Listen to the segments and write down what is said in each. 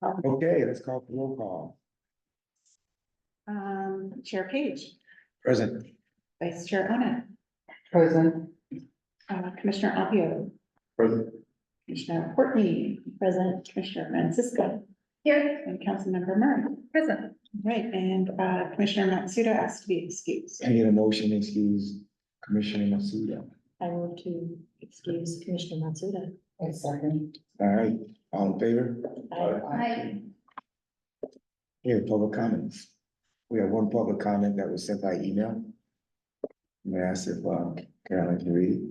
Okay, let's call for roll call. Chair Page, Present. Vice Chair Ona, Present. Commissioner Alvio, Present. Commissioner Courtney, present, Commissioner Francisco. Here. And Councilmember Murray. Present. Right, and Commissioner Matsuda asked to be excused. I need a motion to excuse Commissioner Masuda. I move to excuse Commissioner Matsuda. A second. All right, all in favor? Aye. Here, public comments. We have one public comment that was sent by email. May I ask if Carolyn can read it?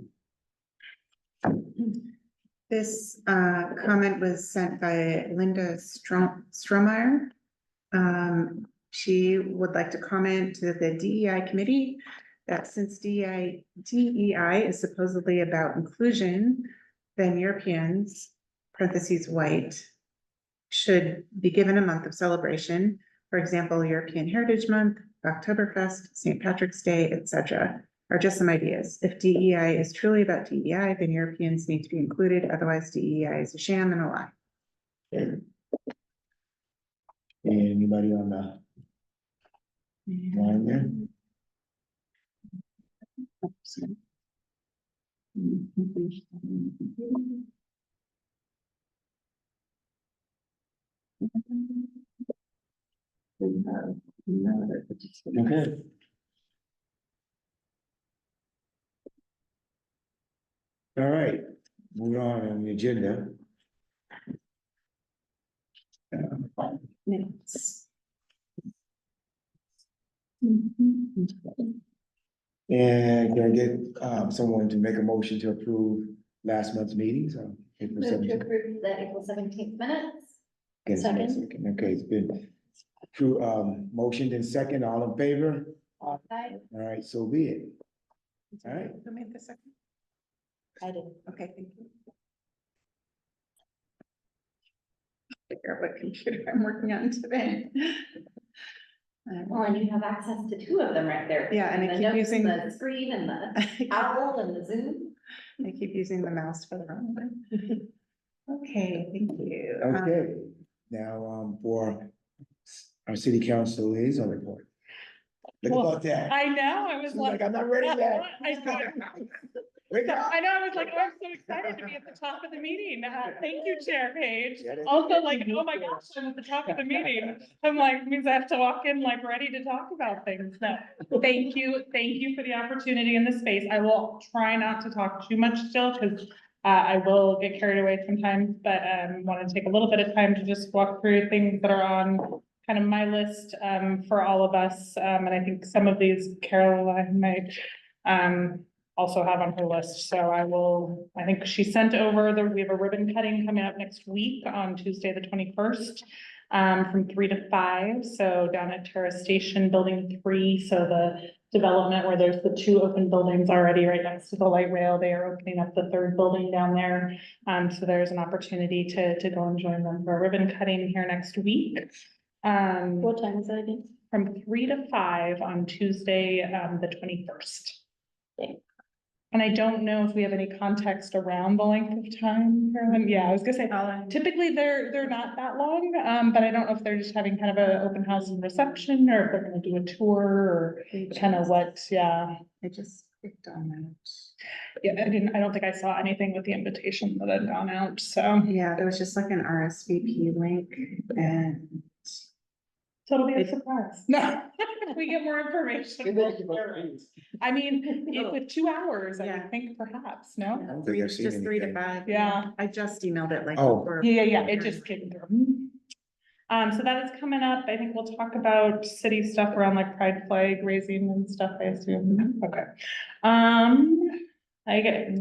This comment was sent by Linda Stromeyer. She would like to comment to the DEI committee that since DEI is supposedly about inclusion, then Europeans, parentheses white, should be given a month of celebration. For example, European Heritage Month, Oktoberfest, St. Patrick's Day, etc. Are just some ideas. If DEI is truly about DEI, then Europeans need to be included. Otherwise, DEI is a sham and a lie. Okay. Anybody on the line there? Okay. All right, moving on the agenda. Minutes. And can I get someone to make a motion to approve last month's meetings on April Move to 17th? approve the April 17th minutes. Okay, okay, it's been motioned and second, all in favor? Aye. All right, so be it. All right. Who made the second? I did. Okay, thank you. Figure out what computer I'm working on today. Well, and you have access to two of them right there. Yeah, and I The keep notes, using- the screen and the owl and the Zoom. I keep using the mouse for the wrong one. Okay, thank you. Okay, now, for our city council liaison report. Look Well, about that. I know, I was She's like, like. I'm not ready yet. I know. Wake up. I know, I was like, oh, I'm so excited to be at the top of the meeting. Thank you, Chair Page. Yeah, that's- Also like, oh my gosh, I'm at the top of the meeting. I'm like, means I have to walk in like ready to talk about things. No, thank you for the opportunity in this space. I will try not to talk too much still, because I will get carried away sometimes, but want to take a little bit of time to just walk through things that are on kind of my list for all of us. And I think some of these Caroline might also have on her list. So I think she sent over we have a ribbon cutting coming up next week on Tuesday, the 21st, from 3 to 5. So down at Terrace Station, building 3. So the development where there's the 2 open buildings already right next to the light rail, they are opening up the 3rd building down there. So there's an opportunity to go and join them for a ribbon cutting here next week. What time is that again? From 3 to 5 on Tuesday, the 21st. Okay. And I don't know if we have any context around the length of time, Carolyn. Yeah, I was gonna say, typically they're not that long, but I don't know if they're just having kind of an open house and reception, or if they're gonna do a tour, or kind of what, yeah. I just clicked on that. Yeah, I don't think I saw anything with the invitation that had gone out, so. Yeah, it was just like an RSVP link and. So it'll be a surprise. No, we get more information. I mean, with 2 hours, I Yeah. would think perhaps, I no? don't think I've seen Just 3 to anything. 5. Yeah. I just emailed it like. Oh. before. Yeah, it just came through. So that is coming up. I think we'll talk about city stuff around like pride flag raising and stuff, I assume. Okay.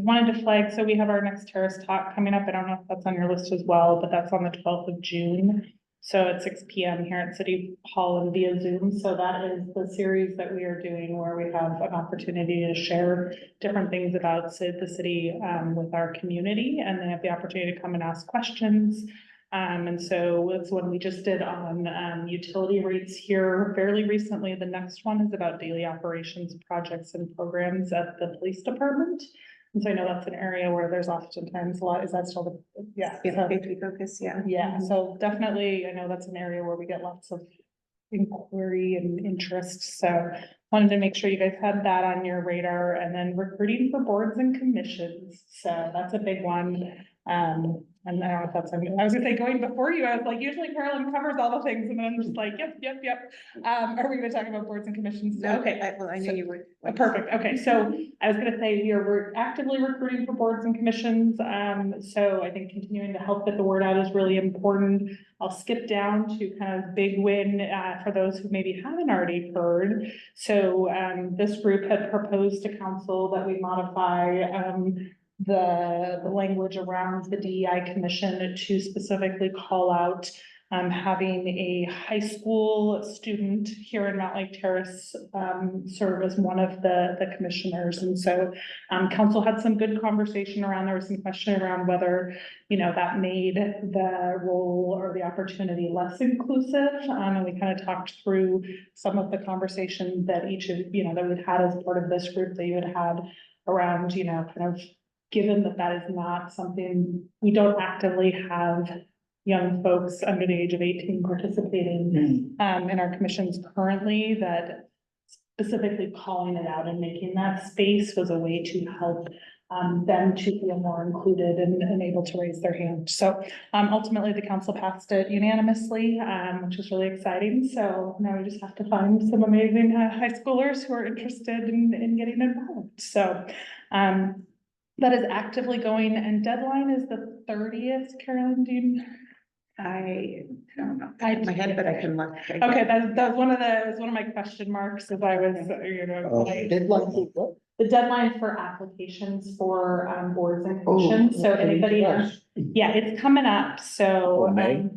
Wanted to flag, so we have our next Terrace talk coming up. I don't know if that's on your list as well, but that's on the 12th of June. So at 6 p.m. here at City Hall and via Zoom. So that is the series that we are doing where we have an opportunity to share different things about the city with our community, and they have the opportunity to come and ask questions. And so it's one we just did on utility rates here fairly recently. The next one is about daily operations projects and programs at the police department. And so I know that's an area where there's oftentimes a lot, is that still the, yeah. Yeah, so- safety focus, yeah. Yeah, so definitely, I know that's an area where we get lots of inquiry and interest, so wanted to make sure you guys had that on your radar, and then recruiting for boards and commissions, so that's a big one. And I don't know if that's, I was gonna say, going before you, I was like, usually Carolyn covers all the things, and then I'm just like, yep. Are we gonna talk about boards and commissions? No, Okay. well, I knew you would. Perfect, okay, so I was gonna say, we're actively recruiting for boards and commissions, so I think continuing to help get the word out is really important. I'll skip down to kind of big win, for those who maybe haven't already heard. So, this group had proposed to council that we modify, the language around the DEI commission to specifically call out having a high school student here in Mountlake Terrace serve as one of the commissioners. And so council had some good conversation around, there was some question around whether, that made the role or the opportunity less inclusive. And we kind of talked through some of the conversation that each of, that we've had as part of this group that you had around, kind of given that that is not something, we don't actively have young folks under the age of 18 participating in our commissions currently, that specifically calling it out and making that space was a way to help them to feel more included and able to raise their hand. So ultimately the council passed it unanimously, which is really exciting. So now we just have to find some amazing high schoolers who are interested in getting involved. So that is actively going, and deadline is the 30th, Carolyn, do you? I don't know, I my head, but I can look. Okay, that's one of my question marks as I was, the deadline for applications for boards and commissions, so anybody, yeah, it's coming up, so. Oh, May?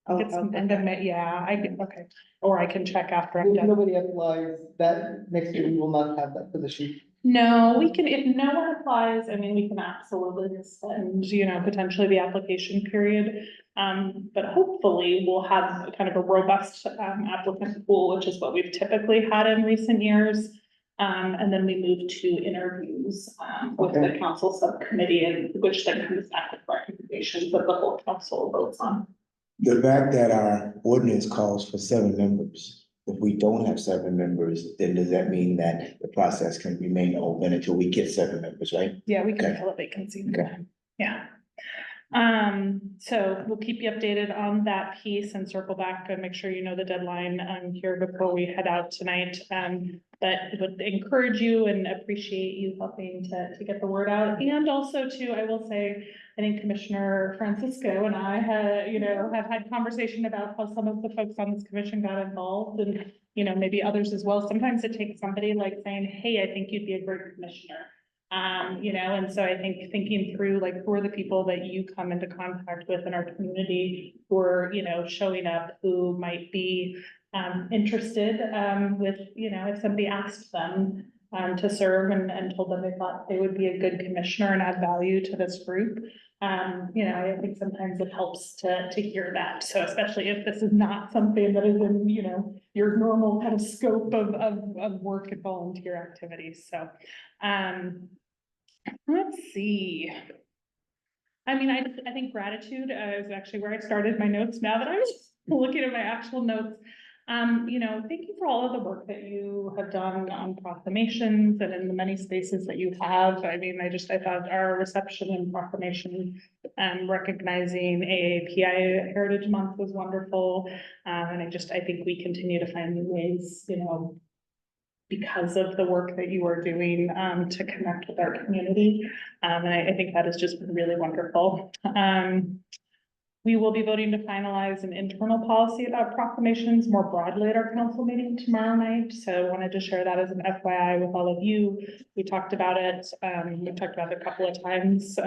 I think it's end of May, yeah, okay, or I can check after I'm If done. nobody applies, that next year we will not have that position. No, we can, if no one applies, I mean, we can absolutely extend, potentially the application period. But hopefully we'll have kind of a robust applicant pool, which is what we've typically had in recent years. And then we move to interviews with the council subcommittee, and which then comes back with recommendations that the whole council votes on. The fact that our ordinance calls for 7 members, if we don't have 7 members, then does that mean that the process can remain open until we get 7 members, right? Yeah, we can Okay. fill a vacancy. Okay. Yeah. So we'll keep you updated on that piece and circle back and make sure you know the deadline here before we head out tonight. But would encourage you and appreciate you helping to get the word out. And also too, I will say, I think Commissioner Francisco and I have had conversation about how some of the folks on this commission got involved, and, maybe others as well. Sometimes it takes somebody like saying, hey, I think you'd be a great commissioner. And so I think thinking through, like, who are the people that you come into contact with in our community who are, showing up, who might be interested with, if somebody asked them to serve and told them they thought they would be a good commissioner and add value to this group. I think sometimes it helps to hear that. So especially if this is not something that is in, your normal kind of scope of work and volunteer activities. So, let's see. I mean, I think gratitude is actually where I started my notes now that I was looking at my actual notes. Thank you for all of the work that you have done on proclamations and in the many spaces that you have. I mean, I thought our reception and proclamation recognizing AAPI Heritage Month was wonderful. And I think we continue to find new ways, because of the work that you are doing to connect with our community. And I think that has just been really wonderful. We will be voting to finalize an internal policy about proclamations more broadly at our council meeting tomorrow night. So I wanted to share that as an FYI with all of you. We talked about it. We've talked about it a couple of times,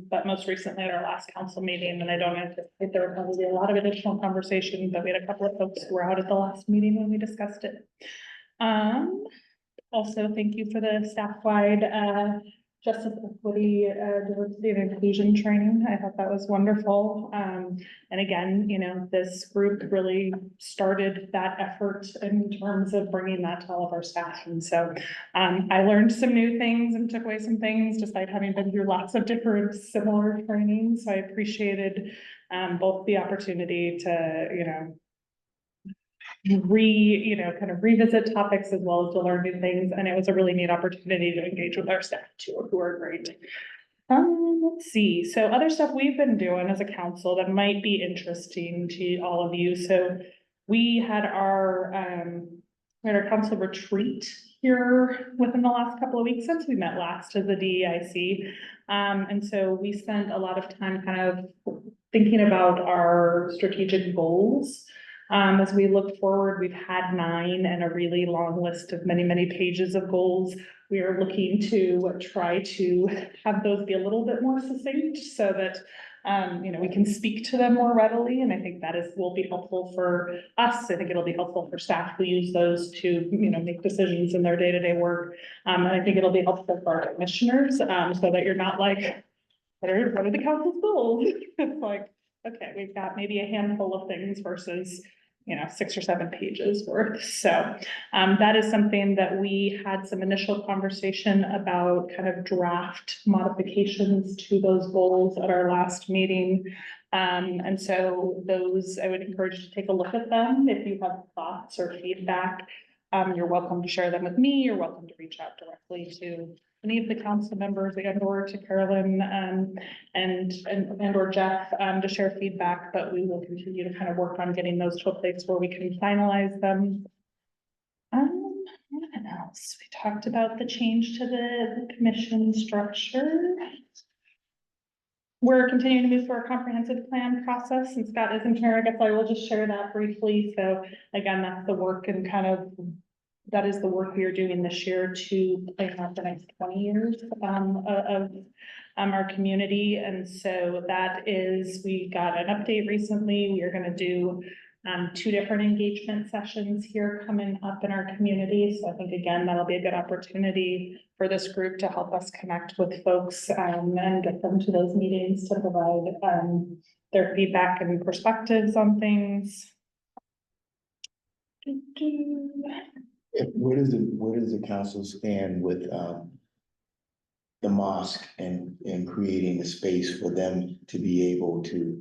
but most recently at our last council meeting. And I don't anticipate there will probably be a lot of additional conversation, but we had a couple of folks who were out at the last meeting when we discussed it. Also, thank you for the staff-wide justice, equity, diversity and inclusion training. I thought that was wonderful. And again, you know, this group really started that effort in terms of bringing that to all of our staff. And so, I learned some new things and took away some things despite having been through lots of different similar trainings. So I appreciated, both the opportunity to, you know, kind of revisit topics as well as to learn new things. And it was a really neat opportunity to engage with our staff too, who are great. Let's see. So other stuff we've been doing as a council that might be interesting to all of you. So we had our council retreat here within the last couple of weeks since we met last as the DEIC. And so we spent a lot of time kind of thinking about our strategic goals. As we look forward, we've had 9 and a really long list of many, many pages of goals. We are looking to try to have those be a little bit more succinct so that, you know, we can speak to them more readily. And I think that will be helpful for us. I think it'll be helpful for staff who use those to, you know, make decisions in their day-to-day work. And I think it'll be helpful for our commissioners, so that you're not like, what are the council's goals? It's like, okay, we've got maybe a handful of things versus, you know, 6 or 7 pages worth. So that is something that we had some initial conversation about, kind of draft modifications to those goals at our last meeting. And so those, I would encourage you to take a look at them. If you have thoughts or feedback, you're welcome to share them with me. You're welcome to reach out directly to any of the council members and or to Carolyn, and or Jeff, to share feedback, but we will continue to kind of work on getting those to a place where we can finalize them. What else? We talked about the change to the commission structure. We're continuing to move through our comprehensive plan process, and Scott isn't here. I guess I will just share that briefly. So again, that's the work and kind of that is the work we are doing this year to plan out the next 20 years of our community. And so that is, we got an update recently. We are going to do 2 different engagement sessions here coming up in our community. So I think, again, that'll be a good opportunity for this group to help us connect with folks and get them to those meetings to provide their feedback and perspectives on things. Where does the council stand with the mosque and creating a space for them to be able to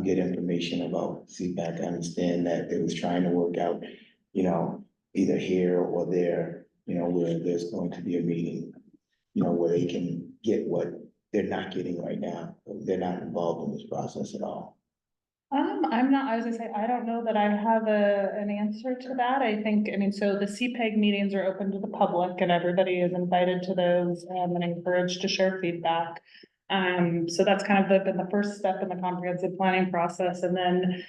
get information about CPAC? I understand that it was trying to work out, you know, either here or there, you know, where there's going to be a meeting, you know, where they can get what they're not getting right now. They're not involved in this process at all. I'm not, I was gonna say, I don't know that I have an answer to that. I think, I mean, so the CPEG meetings are open to the public and everybody is invited to those and encouraged to share feedback. So that's kind of been the first step in the comprehensive planning process. And then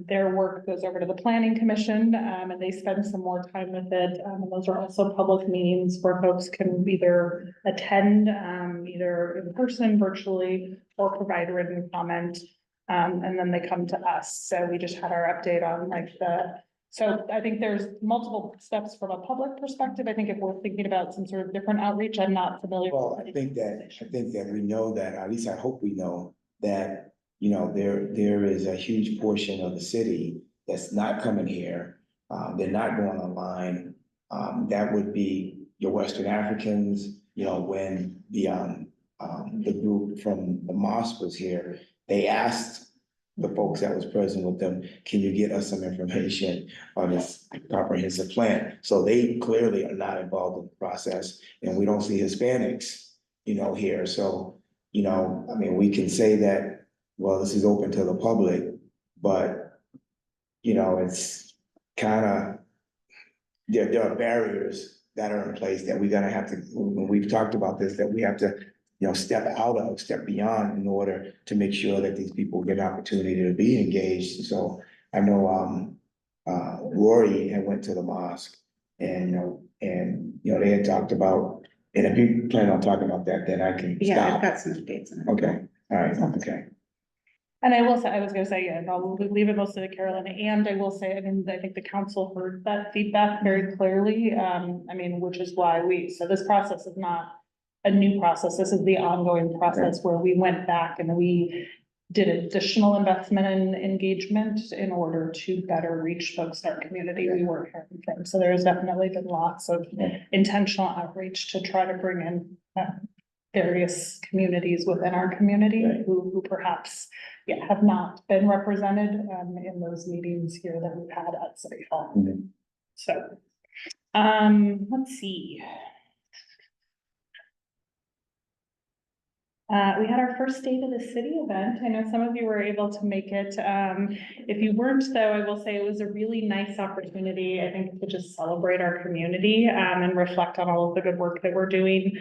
their work goes over to the planning commission and they spend some more time with it. And those are also public meetings where folks can either attend either in person, virtually, or provide written comment. And then they come to us. So we just had our update on so I think there's multiple steps from a public perspective. I think if we're thinking about some sort of different outreach, I'm not familiar. Well, I think that we know that, at least I hope we know that, you know, there is a huge portion of the city that's not coming here. They're not going online. That would be your Western Africans, you know, when the group from the mosque was here, they asked the folks that was present with them, can you get us some information on this comprehensive plan? So they clearly are not involved in the process, and we don't see Hispanics, you know, here. So, you know, I mean, we can say that, well, this is open to the public, but, you know, it's kind of, there are barriers that are in place that we're gonna have to, when we've talked about this, that we have to, you know, step beyond in order to make sure that these people get an opportunity to be engaged. So I know, Rory had went to the mosque and, you know, they had talked about, and if you plan on talking about that, then I can Yeah, I've stop. got some updates on it. Okay, all right, okay. And I will say, I was gonna say, yeah, I'll leave it mostly to Carolyn, and I will say, I mean, I think the council heard that feedback very clearly. I mean, which is why so this process is not a new process. This is the ongoing process where we went back and we did additional investment and engagement in order to better reach folks in our community we weren't hearing from. So there's definitely been lots of intentional outreach to try to bring in various communities within our community Right. who perhaps have not been represented in those meetings here that we've had at City Hall. Mhm. So, let's see. We had our first State of the City event. I know some of you were able to make it. If you weren't, though, I will say it was a really nice opportunity, I think, to just celebrate our community, and reflect on all of the good work that we're doing.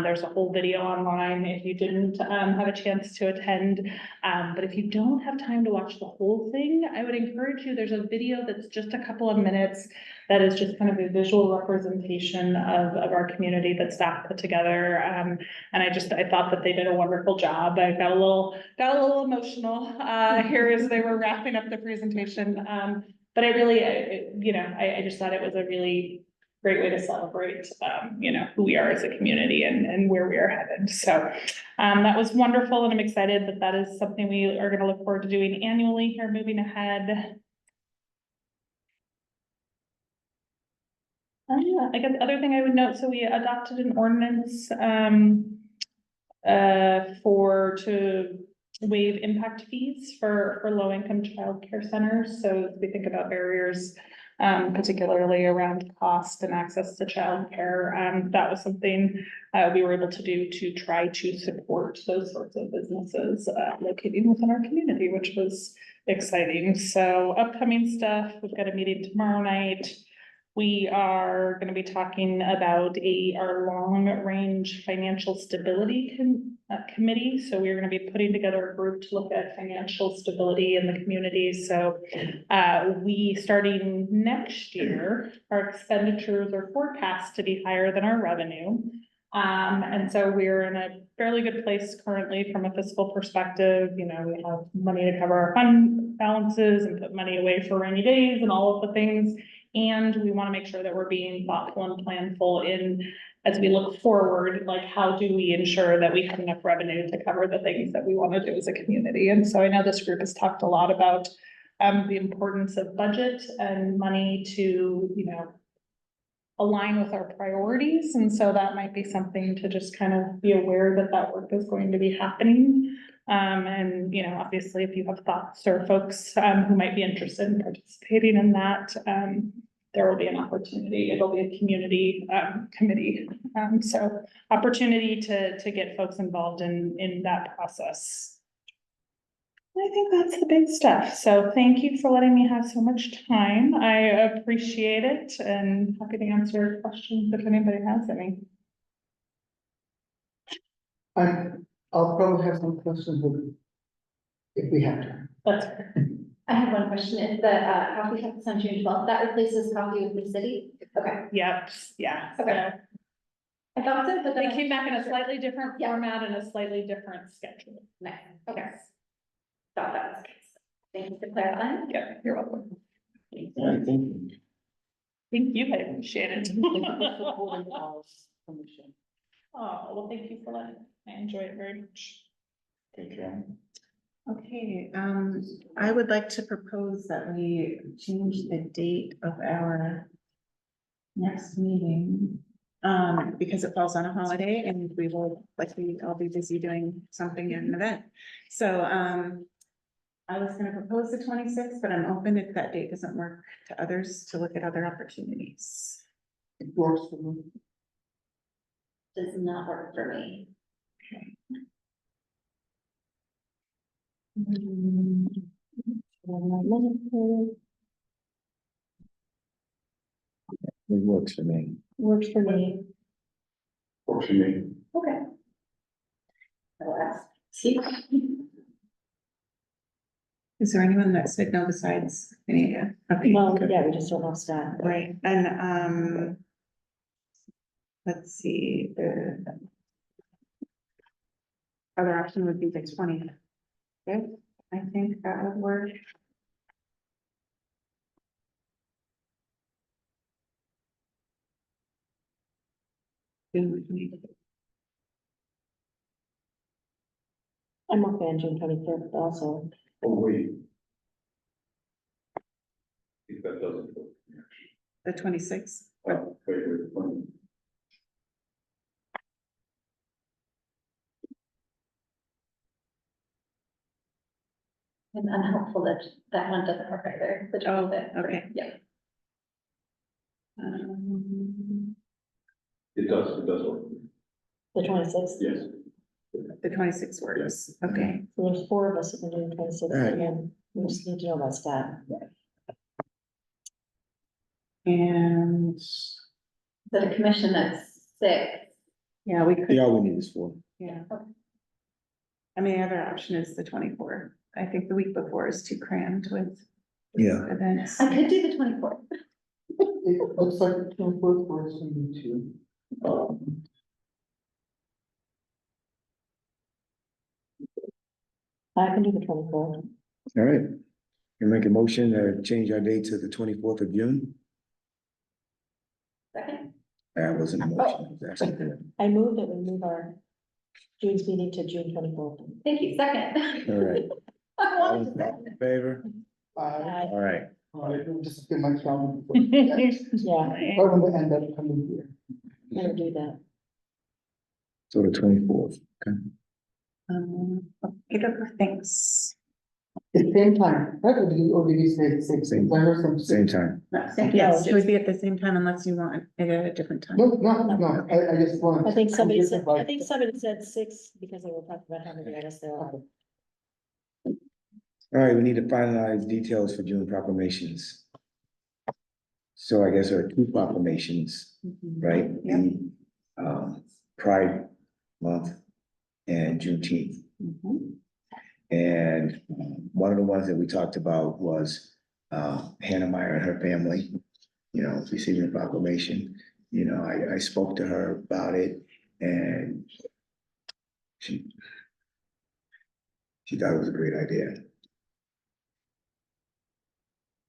There's a whole video online if you didn't, have a chance to attend. But if you don't have time to watch the whole thing, I would encourage you, there's a video that's just a couple of minutes that is just kind of a visual representation of our community that staff put together. And I thought that they did a wonderful job. I got a little emotional here as they were wrapping up the presentation. But I really, I just thought it was a really great way to celebrate, who we are as a community and where we are headed. So that was wonderful, and I'm excited that that is something we are going to look forward to doing annually here moving ahead. I guess the other thing I would note, so we adopted an ordinance to waive impact fees for low-income childcare centers. So as we think about barriers, particularly around cost and access to childcare, that was something we were able to do to try to support those sorts of businesses located within our community, which was exciting. So upcoming stuff, we've got a meeting tomorrow night. We are going to be talking about our long-range financial stability committee. So we're going to be putting together a group to look at financial stability in the community. So we, starting next year, our expenditures are forecast to be higher than our revenue. And so we're in a fairly good place currently from a fiscal perspective. We have money to cover our fund balances and put money away for rainy days and all of the things. And we want to make sure that we're being thoughtful and planful as we look forward, like how do we ensure that we have enough revenue to cover the things that we want to do as a community? And so I know this group has talked a lot about the importance of budget and money to, align with our priorities. And so that might be something to just kind of be aware that work is going to be happening. And, obviously, if you have thoughts or folks who might be interested in participating in that, there will be an opportunity. It'll be a community committee. So opportunity to get folks involved in that process. I think that's the big stuff. So thank you for letting me have so much time. I appreciate it and happy to answer questions if anybody has any. I'll probably have some questions if we have time. That's fair. I have one question. Is the coffee cups on June 12th, that replaces coffee with the city? Okay. Yep, yeah. Okay. I thought so, but They then came back in a slightly different Yeah. format and a slightly different schedule. Nice. Okay. Thought that was the case. Thank you for clarifying. Yeah, you're welcome. All right, thank you. Thank you, I appreciate it. Supporting our commission. Oh, well, thank you for letting me. I enjoy it very much. Take care. Okay, I would like to propose that we change the date of our next meeting. Because it falls on a holiday and we will likely all be busy doing something in an event. So, I was gonna propose the 26th, but I'm open if that date doesn't work to others to look at other opportunities. It works for me. Does not work for me. It works for me. Works for me. Works for me. Okay. I will ask. See? Is there anyone that said no besides any? Okay. Well, yeah, we just don't know Scott. Right, and, let's see, the other option would be the 20th. I think that would work. I'm okay on June 25th also. Oh, wait. If that doesn't. The 26th. Wait. And unhelpful that that one doesn't work either. The Oh, 25th. okay. Yeah. It does work. The 26th. Yes. The 26th works, okay. So there's 4 of us who can do the 26th, Right. and then we just need to know about Scott. And, So the commission that's 6. yeah, we could, Yeah, all we need is 4. yeah. I mean, the other option is the 24th. I think the week before is too crammed with Yeah. events. I could do the 24th. It looks like the 24th works for me too. I can do the 24th. All right. You make a motion to change our date to the 24th of June? Second. That wasn't a motion. it was actually- I move that we move our June's meeting to June 24th. Thank you, second. All right. All in favor? Aye. All right. Just get my calendar. Yeah, Or when they end up coming here. I'm gonna do that. So the 24th. Okay. Thanks. At the same time, right, or did you say 6? Same. I heard some Same 6. time. Yes, it would be at the same time unless you want it at a different time. No, I just want. I think somebody I'm said, just about- I think somebody said 6 because they were talking about having the artists there. All right, we need to finalize details for June proclamations. So I guess there are 2 proclamations, right? Yeah. The Pride Month and Juneteenth. Mhm. And one of the ones that we talked about was Hannah Meyer and her family, you know, receiving a proclamation. You know, I spoke to her about it and she thought it was a great idea.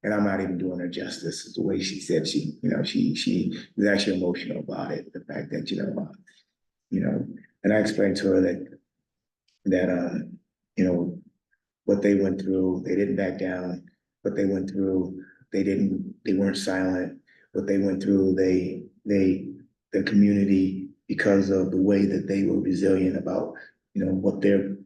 And I'm not even doing her justice, the way she said she was actually emotional about it, the fact that, and I explained to her that, what they went through, they didn't back down. What they went through, they weren't silent. What they went through, the community, because of the way that they were resilient about, what their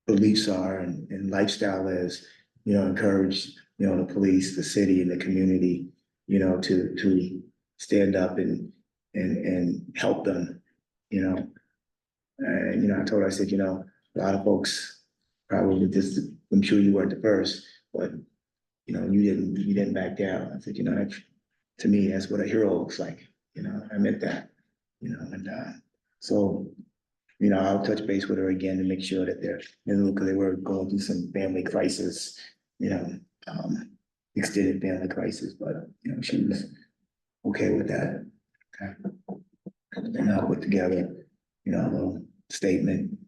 beliefs are and lifestyle is, encouraged, the police, the city and the community, to stand up and help them, And, I told her, I said, a lot of folks probably just, I'm sure you weren't the first, but, you didn't back down. I said, that, to me, that's what a hero looks like, I meant that, and, so, I'll touch base with her again to make sure that because they were going through some family crisis, extended family crisis, but, she was okay with that. Okay. And I'll put together, a little statement,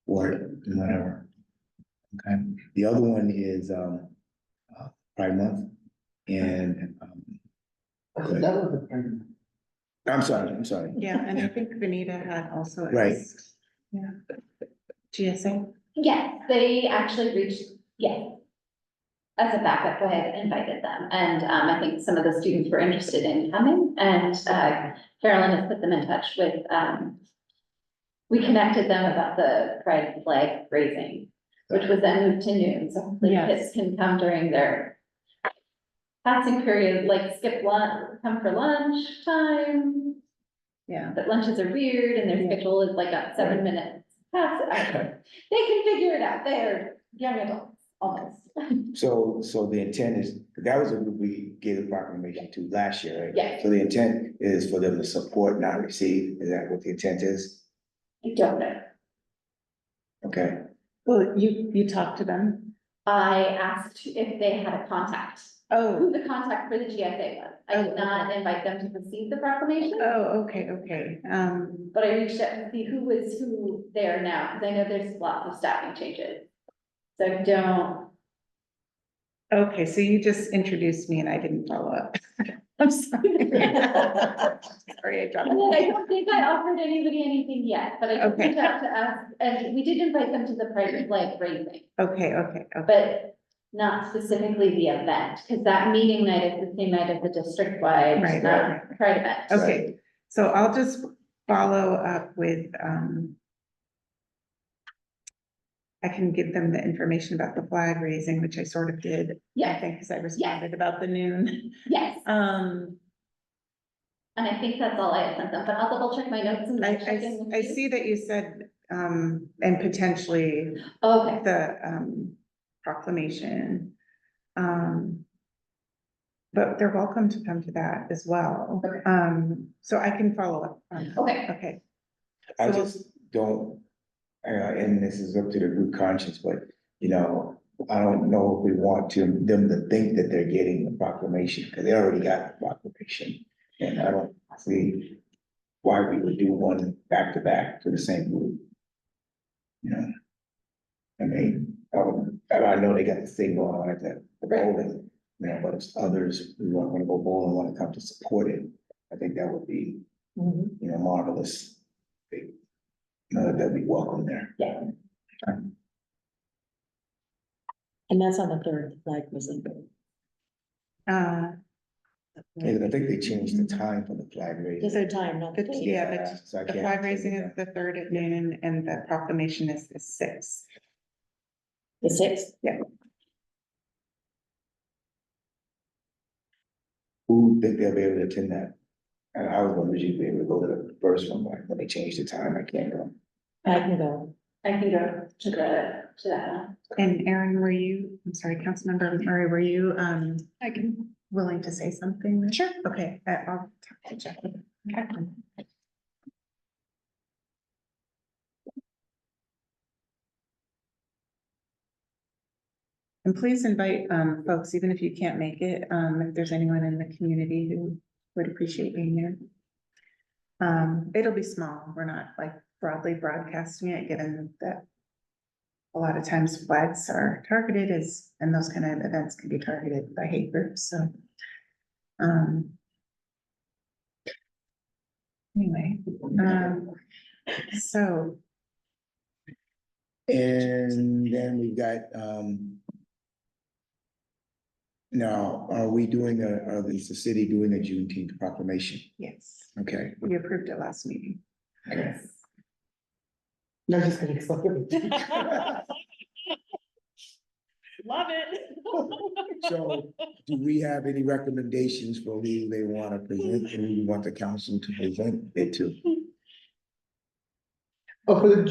for it and whatever. Okay, the other one is, Pride Month and, That was the plan. I'm sorry. Yeah, and I think Benita had also Right. asked. Yeah. GSA. Yes, they actually reached, yes. As a backup, I had invited them, and I think some of the students were interested in coming, and Carolyn has put them in touch with, we connected them about the pride flag raising, which was then moved to noon, so hopefully Yes. kids can come during their passing period, like skip lunch, come for lunch time, Yeah. but lunches are weird, and their Yeah. schedule is like a 7 minute pass. They can figure it out, they're young adults, almost. So the intent is, that was what we gave the proclamation to last year, right? Yeah. So the intent is for them to support, not receive, is that what the intent is? I don't know. Okay, Well, you talked to them. I asked if they had a contact, Oh, who the contact for the GSA was. I did not invite them to receive the proclamation, okay. but I reached out to see who was who there now, because I know there's lots of staffing changes. So don't, Okay, so you just introduced me and I didn't follow up. I'm sorry. Sorry, I dropped. And then I don't think I offered anybody anything yet, but I did Okay. reach out to us, and we did invite them to the pride flag raising, Okay. but not specifically the event, because that meeting night is the same night as the district-wide Right. pride event. Okay, so I'll just follow up with, I can give them the information about the flag raising, which I sort of did, I Yeah, think, because I responded about the noon. yes, Um, and I think that's all I have sent them, but I'll double check my notes and check in with I you. see that you said, and potentially Okay, the, proclamation. But they're welcome to come to that as well. Okay. So I can follow up. on that. Okay. Okay. I So- just don't, and this is up to the group conscience, but, you know, I don't know if we want them to think that they're getting the proclamation, because they already got the proclamation. And I don't see why we would do one back to back to the same group. You know? I mean, I know they got the thing going on at the bowling, you know, but if others who aren't gonna go bowling want to come to support it, I think that would be, you know, marvelous. You know, that'd be welcome there. yeah, And that's on the third, the flag was in. And I think they changed the time for the flag The raising. third time, not the The- date. yeah, So I the can't- flag raising is the 3rd at noon and the proclamation is the 6th. The sixth. Who think they'll be able to attend that? And I was gonna usually be able to go to the first one, but when they changed the time, I can't go. I can go. I can go to that one. And Erin, I'm sorry, Councilmember Murray, were you, I can, willing to say something? Sure. Okay, I'll talk to Jeff. Okay. And please invite, folks, even if you can't make it, if there's anyone in the community who would appreciate being there. It'll be small. We're not like broadly broadcasting it, given that a lot of times flags are targeted and those kind of events can be targeted by hate groups, so. Anyway, so, And then we've got, now, are is the city doing a Juneteenth proclamation? yes, Okay, we approved it last meeting. okay. No, just kidding. It's not good. love it. So do we have any recommendations for who they want to present, and who we want the council to present it to? Oh, for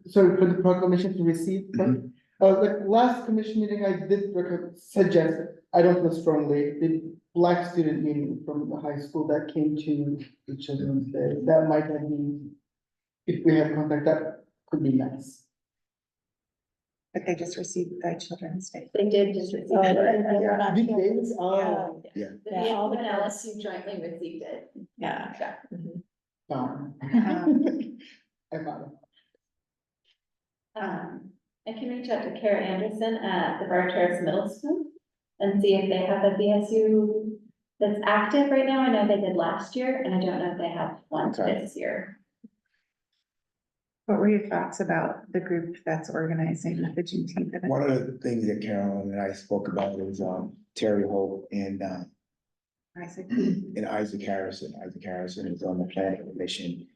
sorry, for the proclamation to receive, Mhm. like last commission meeting, I did suggest, I don't feel strongly, the Black student union from the high school that came to the Children's Day, that might have been, if we have contact, that could be nice. But they just received the Children's Day. They did just receive Oh, it. they're not Big here. days, oh, Yeah. The Yeah, all the and kids. LSU jointly received it. Yeah. Yeah. darn. I'm out. I can reach out to Kara Anderson at the Terrace Middle School and see if they have a BSU that's active right now. I know they did last year, and I don't know if they have one Okay. this year. What were your thoughts about the group that's organizing the Juneteenth event? One of the things that Carolyn and I spoke about is, Terry Hope and Isaac? Isaac Harrison. Isaac Harrison is on the planning commission.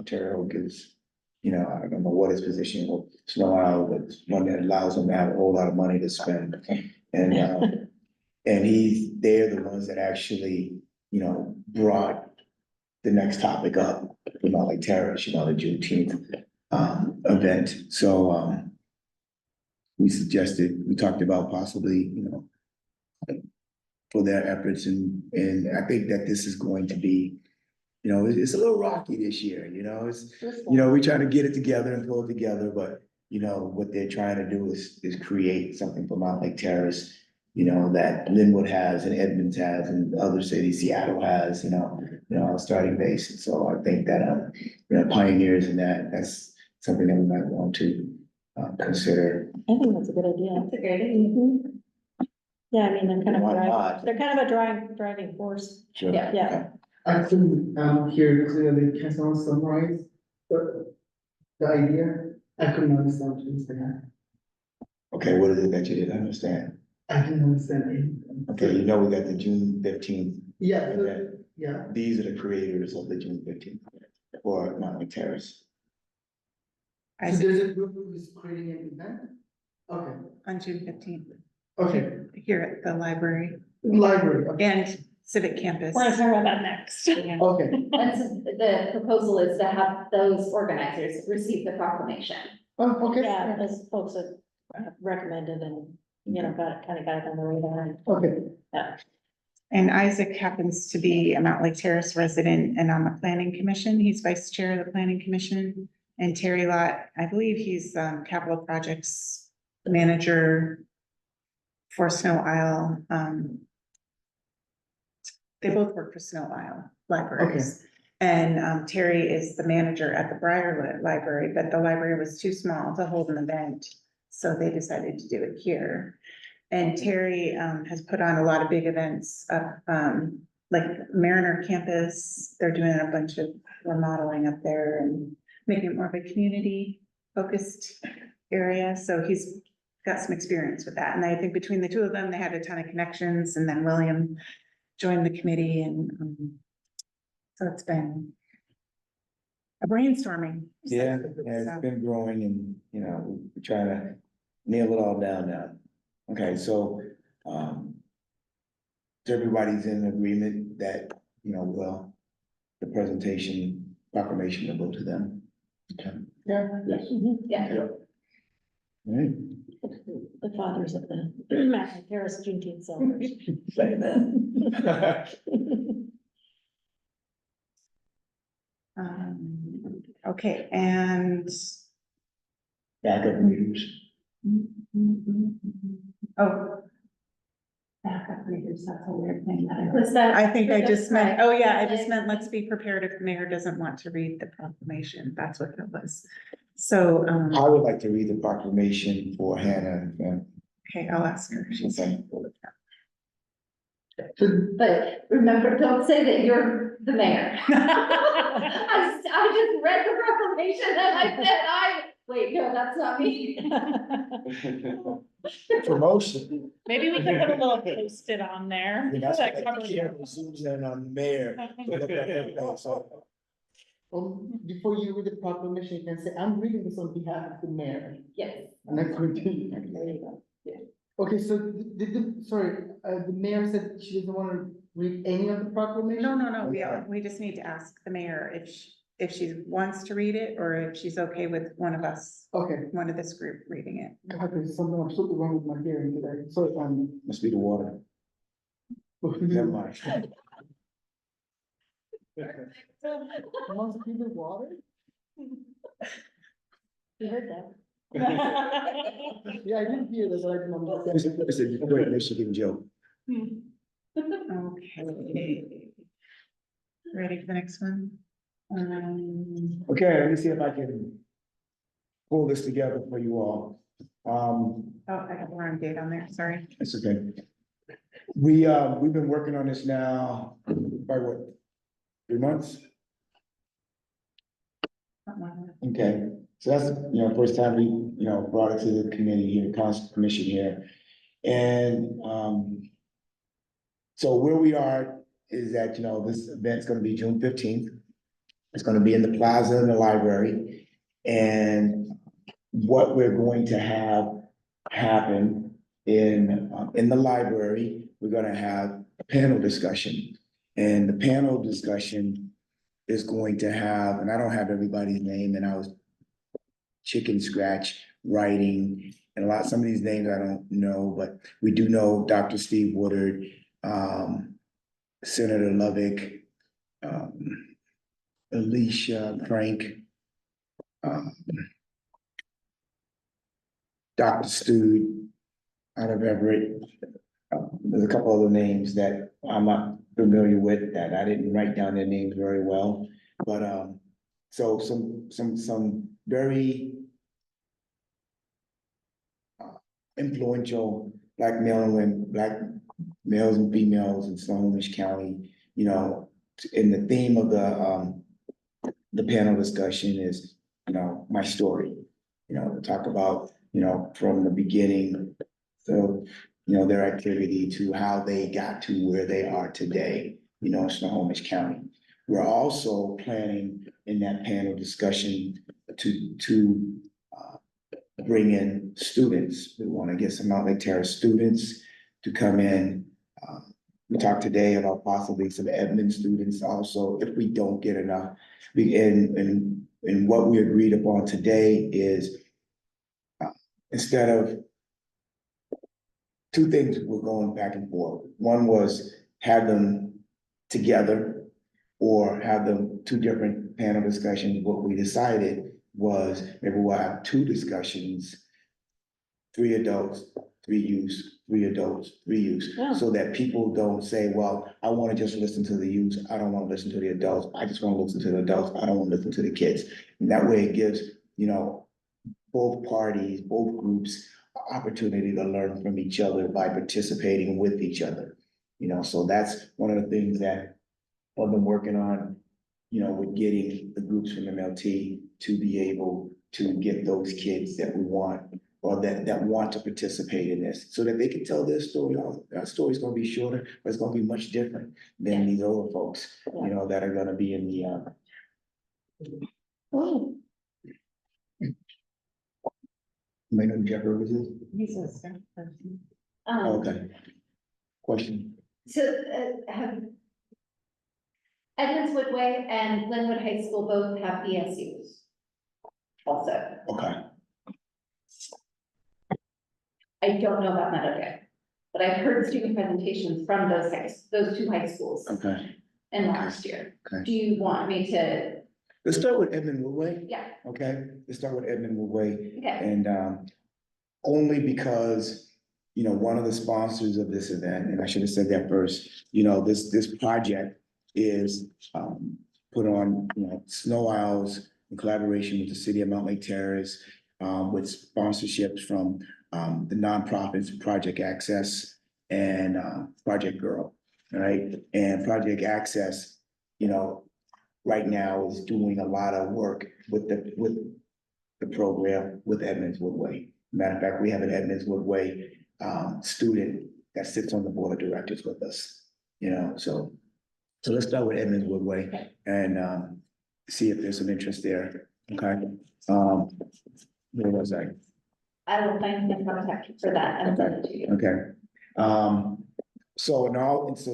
Terry Hope is, you know, I don't know what his position is, it's no how, but it's one that allows him to have a whole lot of money to spend. And they're the ones that actually, you know, brought the next topic up, you know, like Terrace, you know, the Juneteenth event. So we talked about possibly, you know, for their efforts, and I think that this is going to be, you know, it's a little rocky this year, you know, we try to get it together and pull it together, but you know, what they're trying to do is create something for Mountlake Terrace, you know, that Linwood has and Edmonds has and other cities, Seattle has, you know, a starting base. And so I think that, you know, pioneers in that's something that we might want to consider. I think that's a good idea. That's a great idea. Yeah, I mean, they're kind of, Why not? they're kind of a driving force. Sure. Yeah. Yeah. Actually, here clearly, can someone summarize the idea? I couldn't understand what you were saying. Okay, what is it that you didn't understand? I didn't understand anything. Okay, you know, we got the June 15th. Yeah, Okay. yeah, These are the creators of the June 15th for Mountlake Terrace. so there's a group who is creating an event? Okay, On June 15th, okay, here at the library library, okay, and Civic Campus. We're gonna talk about that next. Yeah. okay, And so the proposal is to have those organizers receive the proclamation. oh, okay. Yeah, those folks have recommended and, you know, kind of got it on the radar. Okay, And Isaac happens to be a Mountlake Terrace resident and on the planning commission. He's vice chair of the planning commission. And Terry Lott, I believe he's capital projects manager for Snow Isle. They both work for Snow Isle Libraries. And Terry is the manager at the Library, but the library was too small to hold an event. So they decided to do it here. And Terry has put on a lot of big events up, like Mariner Campus. They're doing a bunch of remodeling up there and making it more of a community focused area. So he's got some experience with that. And I think between the two of them, they had a ton of connections. And then William joined the committee and so it's been a brainstorming. Yeah, session. it's been growing and, you know, we're trying to nail it all down now. Okay, so, everybody's in agreement that, you know, well, the presentation proclamation will go to them. Okay. yeah, Yes. Yeah. All right. The fathers of the Mountlake Terrace Juneteenth celebration. Say that. Okay, and Backup readers. oh. Backup readers, that's a weird thing that I. Was that? I think I just meant, Right. oh yeah, I just meant, let's be prepared if the mayor doesn't want to read the proclamation, that's what that was. So, I would like to read the proclamation for Hannah and family. okay, I'll ask her, she's saying. But remember, don't say that you're the mayor. I just read the proclamation and I said, wait, no, that's not me. Promotion. Maybe we can put a little post-it on there. I mean, that's that what covers the it. camera zooms in on the mayor. So, before you read the proclamation, you can say, I'm reading this on behalf of the mayor. Yes. And then continue. There you go. Okay, so the mayor said she doesn't want to read any of the proclamation? No, we just need to ask the mayor if she wants to read it, or if she's okay with one of us, Okay, one of this group reading it. God, there's something absolutely wrong with my hearing today, so, must be the water. Never mind. Must be the water? You heard that. Yeah, I didn't hear that, but I didn't understand. It's a great Michigan joke. Okay. Ready for the next one? Okay, let me see if I can pull this together for you all. Oh, I got the wrong date on there, sorry. It's okay. We've been working on this now, by what, 3 months? Okay, so that's, you know, first time we, you know, brought it to the committee here, council commission here. And, so where we are is that, you know, this event's gonna be June 15th. It's gonna be in the plaza in the library. And what we're going to have happen in the library, we're gonna have a panel discussion. And the panel discussion is going to have, and I don't have everybody's name, and I was chicken scratch writing, and some of these names I don't know, but we do know Dr. Steve Woodard, Senator Lovick, Alicia Frank, Dr. Stude out of Everett. There's a couple other names that I'm not familiar with, that I didn't write down their names very well, but, so some very influential black males and females in Snohomish County, you know, and the theme of the panel discussion is, you know, my story. You know, to talk about, you know, from the beginning, so, you know, their activity to how they got to where they are today, you know, in Snohomish County. We're also planning in that panel discussion to bring in students. We want to get some Mountlake Terrace students to come in. We talked today about possibly some Edmond students also, if we don't get enough. And what we agreed upon today is instead of two things we're going back and forth. One was have them together or have them two different panel discussions. What we decided was maybe we'll have two discussions, 3 adults, 3 youth, 3 adults, 3 youth, Yeah. so that people don't say, well, I want to just listen to the youth. I don't want to listen to the adults. I just want to listen to the adults. I don't want to listen to the kids. And that way it gives, you know, both parties, both groups, opportunity to learn from each other by participating with each other. You know, so that's one of the things that I've been working on, you know, with getting the groups from MLT to be able to get those kids that we want or that want to participate in this, so that they can tell their story. Our story's gonna be shorter, but it's gonna be much different than these older folks, you know, that are gonna be in the Oh, may know who Jeff Rivers is? he's a staff person. Okay. Question. So, have Edmonds Woodway and Glenwood High School both have ESUs also. Okay. I don't know about Meadowdale, but I've heard student presentations from those two high schools Okay. in last year. Okay. Do you want me to, Let's start with Edmund Woodway. yeah, Okay, let's start with Edmund Woodway. okay, And only because, you know, one of the sponsors of this event, and I should have said that first, you know, this project is put on, you know, Snow Owls in collaboration with the city of Mountlake Terrace, with sponsorships from the nonprofits, Project Access and Project Girl, all right? And Project Access, you know, right now is doing a lot of work with the program with Edmonds Woodway. Matter of fact, we have an Edmonds Woodway student that sits on the board of directors with us, you know, so let's start with Edmonds Woodway and see if there's some interest there, okay? Where was I? I will find the contact for that and send it to you. Okay. So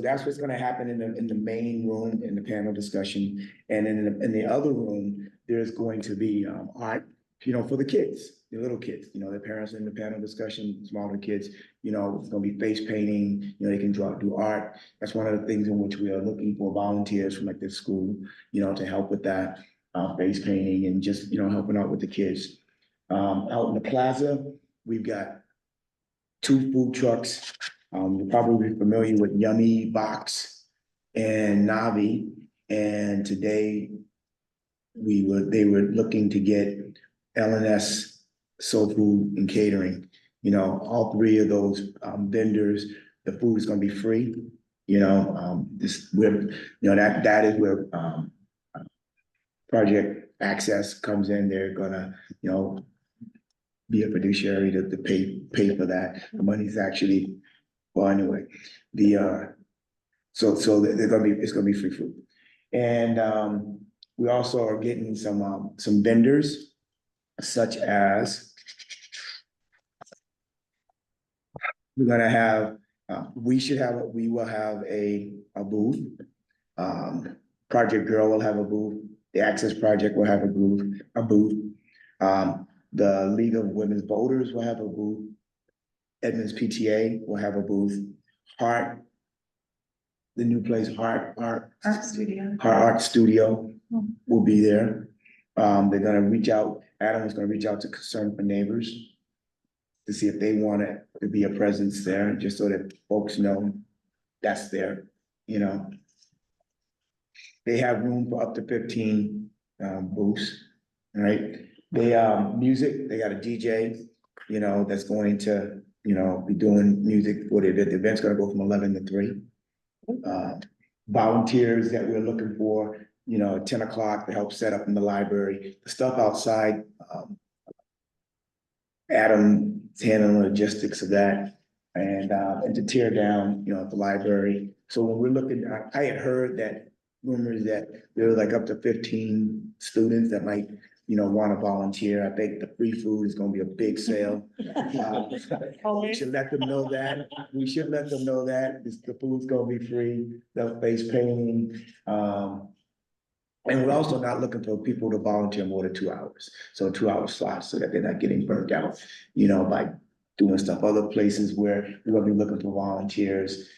that's what's gonna happen in the main room, in the panel discussion. And in the other room, there's going to be art, you know, for the kids, the little kids, you know, their parents in the panel discussion, smaller kids, you know, it's gonna be face painting, you know, they can do art. That's one of the things in which we are looking for volunteers from like this school, you know, to help with that, face painting and just, you know, helping out with the kids. Out in the plaza, we've got 2 food trucks. You're probably familiar with Yummy Box and Navi. And today they were looking to get LNS Soul Food and Catering. You know, all 3 of those vendors, the food is gonna be free. You know, that is where Project Access comes in. They're gonna, you know, be a fiduciary to pay for that. The money's actually, well, anyway, so it's gonna be free food. And we also are getting some vendors such as we're gonna have, we will have a booth. Project Girl will have a booth. The Access Project will have a booth. The League of Women's Voters will have a booth. Edmonds PTA will have a booth. Heart, the new place, Heart Art studio. Art Studio will be there. They're gonna reach out, Adam is gonna reach out to Concern for Neighbors to see if they want it to be a presence there, just so that folks know that's there, you know. They have room for up to 15 booths, right? They music, they got a DJ, you know, that's going to be doing music for the event. The event's gonna go from 11 to 3. Volunteers that we're looking for, at 10 o'clock to help set up in the library, the stuff outside. Adam's handling the logistics of that and to tear down, the library. So when we're looking, I had heard that rumors that there were like up to 15 students that might, want to volunteer. I think the free food is gonna be a big sale. We should let them know that. We should let them know that the food's gonna be free, the face painting. And we're also not looking for people to volunteer more than 2 hours. So 2 hour slots so that they're not getting burnt out, by doing stuff other places where we're gonna be looking for volunteers,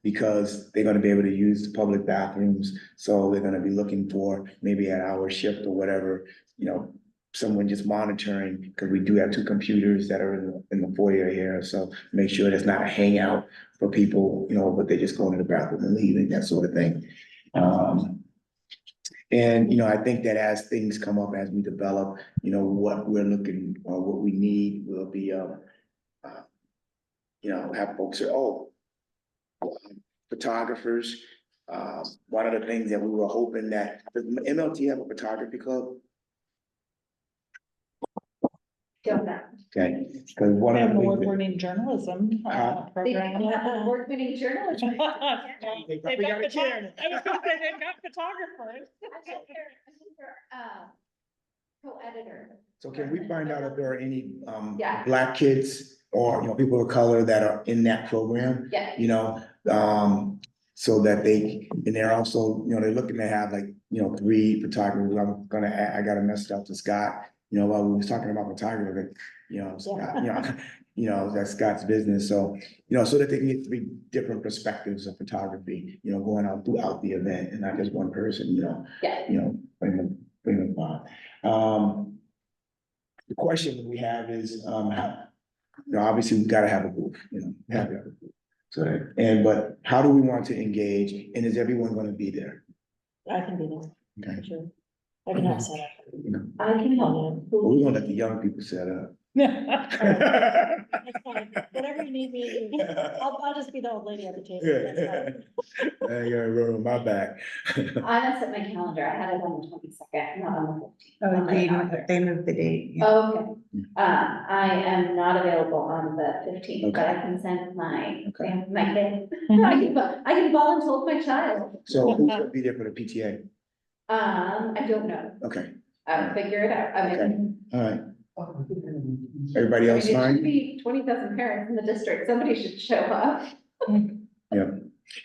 because they're gonna be able to use the public bathrooms. So they're gonna be looking for maybe an hour shift or whatever, someone just monitoring, because we do have 2 computers that are in the foyer here. So make sure there's not a hangout for people, but they just go into the bathroom and leaving, that sort of thing. And, I think that as things come up, as we develop, what we're looking, or what we need will be, have folks say, photographers. One of the things that we were hoping that, does MLT have a photography club? Don't know. Okay, because one They of have the an things. award-winning journalism They program. have award-winning journalism. They've got photographers. I was gonna say, they've got photographers. I think they're, co-editor. So can we find out if there are any, Yeah. Black kids or, people of color that are in that program? Yeah. So that and they're also, they're looking to have like, 3 photographers. I got a message out to Scott, while we was talking about photography, Scott, that's Scott's business. So, so that they can get 3 different perspectives of photography, going out throughout the event and not just one person, Yeah. bring them on. The question we have is, obviously we gotta have a booth, have to have a booth. So, but how do we want to engage, and is everyone gonna be there? I can be there, Okay, for sure. I can help set up. I can help. well, we're gonna let the young people set up. That's fine. Whatever you need me to do, I'll just be the old lady at the table. That's fine. I gotta roll my back. I messed up my calendar. I had it on the 22nd, not on the 15th. Oh, on my calendar. they moved the date. Yeah. Oh, okay. I am not available on the 15th, but Okay. I can send my, Okay. my kid. I can volunteer my child. So who's gonna be there for the PTA? I don't know. Okay, I'll figure it out. I mean. all right, everybody I else mean, it should fine? be 20,000 parents in the district. Somebody should show up. Yeah,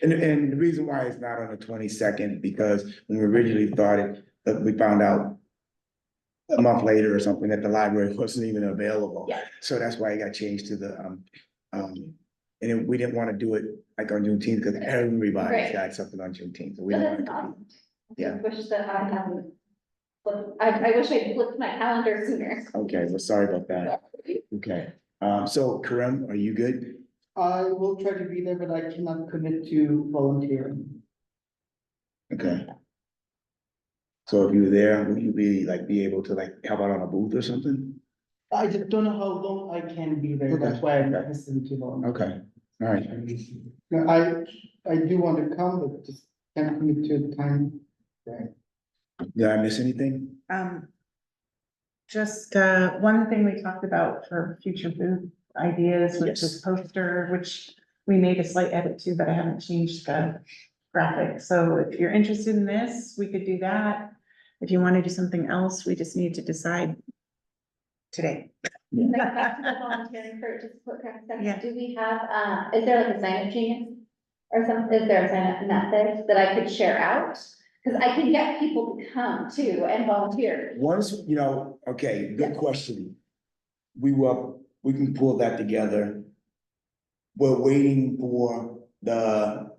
and the reason why it's not on the 22nd, because when we originally started, we found out a month later or something that the library wasn't even available. Yeah. So that's why it got changed to the, and then we didn't want to do it like on Juneteenth, because everybody's Right. got something on Juneteenth, so we But didn't that's want to. awesome. Yeah. I wish that I hadn't. I wish I'd flipped my calendar sooner. Okay, well, sorry about that. Okay, so Karim, are you good? I will try to be there, but I cannot commit to volunteering. Okay. So if you were there, would you be able to help out on a booth or something? I just don't know how long I can be there, Okay. that's why I'm hesitant to volunteer. Okay, all right. No, I do want to come, but just can't commit to the time. Did I miss anything? Just, one thing we talked about for future booth ideas was Yes. this poster, which we made a slight edit to, but I haven't changed the graphic. So if you're interested in this, we could do that. If you want to do something else, we just need to decide today. Back to the volunteering for just a quick second. Yeah. Do we have, is there like a sign up genius? Or something, is there a sign up method that I could share out? Cause I can get people to come too and volunteer. Once, okay, good question. We can pull that together. We're waiting for the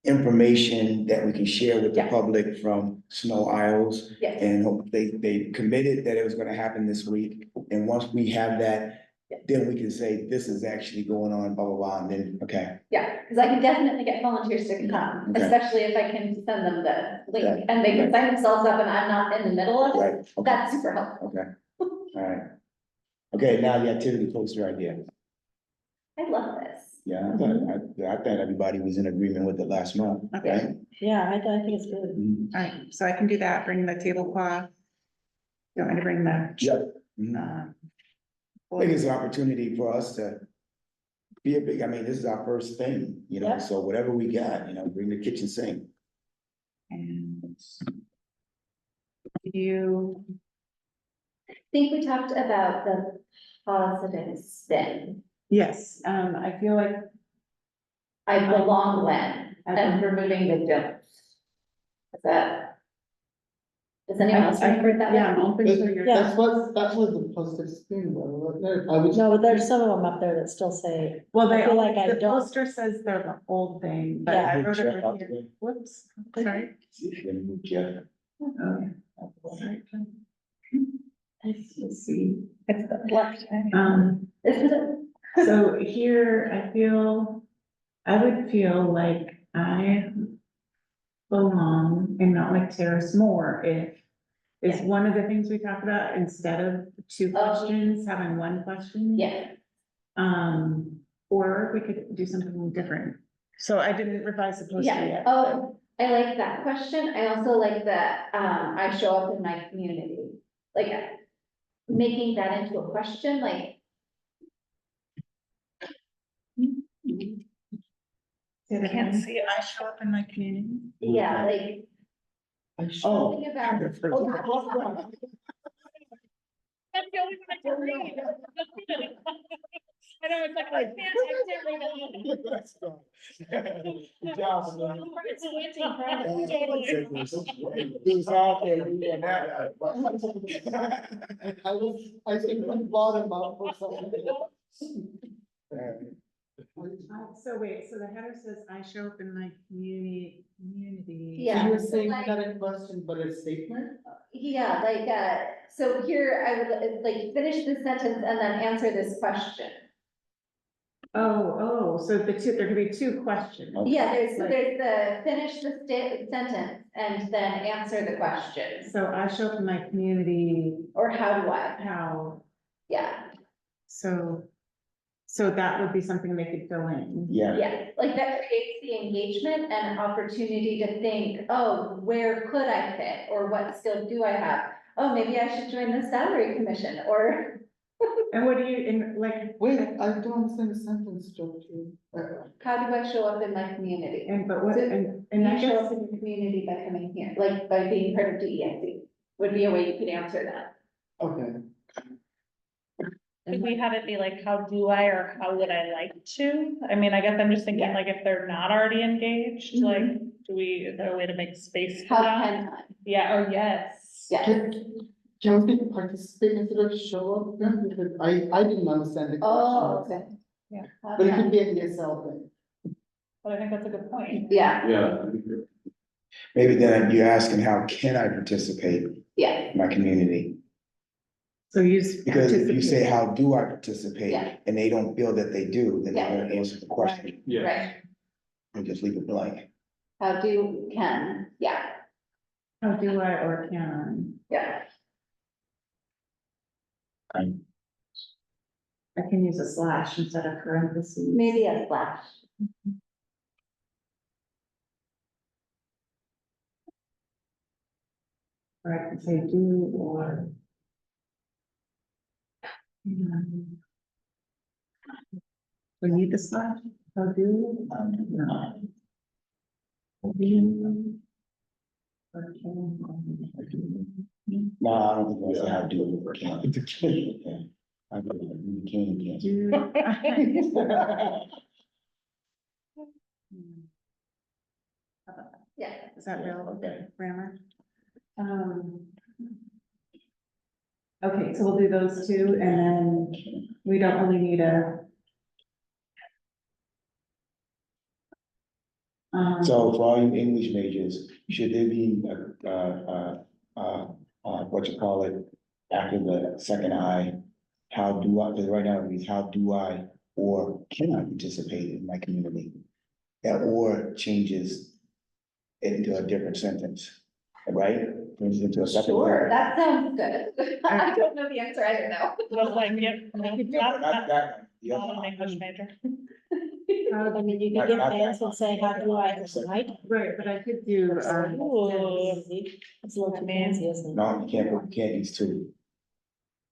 information that we can share with the Yeah. public from Snow Isles. Yes. And they committed that it was gonna happen this week, and once we have that, then we can say, this is actually going on, blah, blah, blah, and then, okay. Yeah, because I can definitely get volunteers to come, Okay. especially if I can send them the link Okay. and they can sign themselves up and I'm not in the middle of it. Right, okay, That's super helpful. okay, all right. Okay, now the activity poster idea. I love this. Yeah, I thought everybody was in agreement with it last month, Okay. right? Yeah, I think it's good. Mhm. All right, so I can do that, bring the tablecloth. You want me to bring the, Yep. Mhm. I think it's an opportunity for us to be a big, I mean, this is our first thing, you know, Yep. so whatever we got, bring the kitchen sink. and you, I think we talked about the positive spin, yes, I feel like the long when, and removing the don'ts. Is that? Does anyone else remember it that way? Yeah, I'm open to your. Yeah. That was the positive spin, wasn't it? I would. No, but there's some of them up there that still say, Well, I they, feel like I the don't- poster says they're the old thing, but Yeah. I wrote it Jeff out right here. there. Whoops, sorry. Jeff. Oh, yeah. Sorry. Let's see. It's the left. Isn't it? So here, I would feel like I belong in Mountlake Terrace more if is Yeah. one of the things we talked about, instead of two Oh. questions, having one question. Yeah, Or we could do something different. So I didn't revise the poster yeah. yet. Oh, I like that question. I also like that, I show up in my community. Like, making that into a question, like, Say that Can't again. see it. I show up in my community. yeah, like, Oh. something about. That's the only one I can read. I know, it's like, I can't read it. Good job, son. It's squinting, probably. Totally. Who's out there doing that? I think we bought him up for something. So wait, so the header says I show up in my community. Yeah. So you were saying like- not a question, but a statement? Yeah, like, so here I would like finish this sentence and then answer this question. So there could be two questions. Okay. Yeah, there's Like- the finish the sentence and then answer the question, So I show up in my community, or how do I? how, Yeah, so that would be something they could fill in. Yeah, yeah, like that creates the engagement and opportunity to think, oh, where could I fit, or what skills do I have? Oh, maybe I should join the salary commission, or And what do you, in like, Wait, I don't understand the sentence structure. how do I show up in my community? and but what, and I You show guess, up in your community by coming here, like by being part of DEIC, would be a way you could answer that. Okay. Could we have it be like, how do I, or how would I like to? I mean, I guess I'm just thinking, Yeah. like, if they're not already engaged, Mhm. like, is there a way to make space for How that? can I? Yeah, or yes. Yeah. Can we participate instead of show up then? Because I didn't understand the Oh, question. okay. Yeah. But it could be an ESL thing. But I think that's a good point. Yeah, Yeah. maybe then you're asking, how can I participate in yeah, my community? so use. Because if you say, participate. how do I participate? Yeah. And they don't feel that they do, then they're Yeah. gonna answer the question Yeah. right. and just leave it blank. How do, can, yeah, How do I or can yeah, I can use a slash instead of parentheses. maybe a slash. Or I can say do or. We need the slash, how do, no. Do. Or can. No, I don't think that's how I do it. Can't. Yeah. I do it. You can, you can't. Do. Yeah, Is that real, okay, grammar? Okay, so we'll do those two, and then we don't really need a. So for all you English majors, should there be, what you call it, after the second I? How do I, because right now it reads, how do I or can I participate in my community? That or changes into a different sentence, right? brings it to a separate. Sure, that sounds good. I don't know the answer, I don't know. I was like, yep, no, No, not, not that, the not other an English major. I mean, you could get fans and say, how do I decide? Right, but I could do, Ooh, it's a little too fancy, isn't it? No, you can't use two.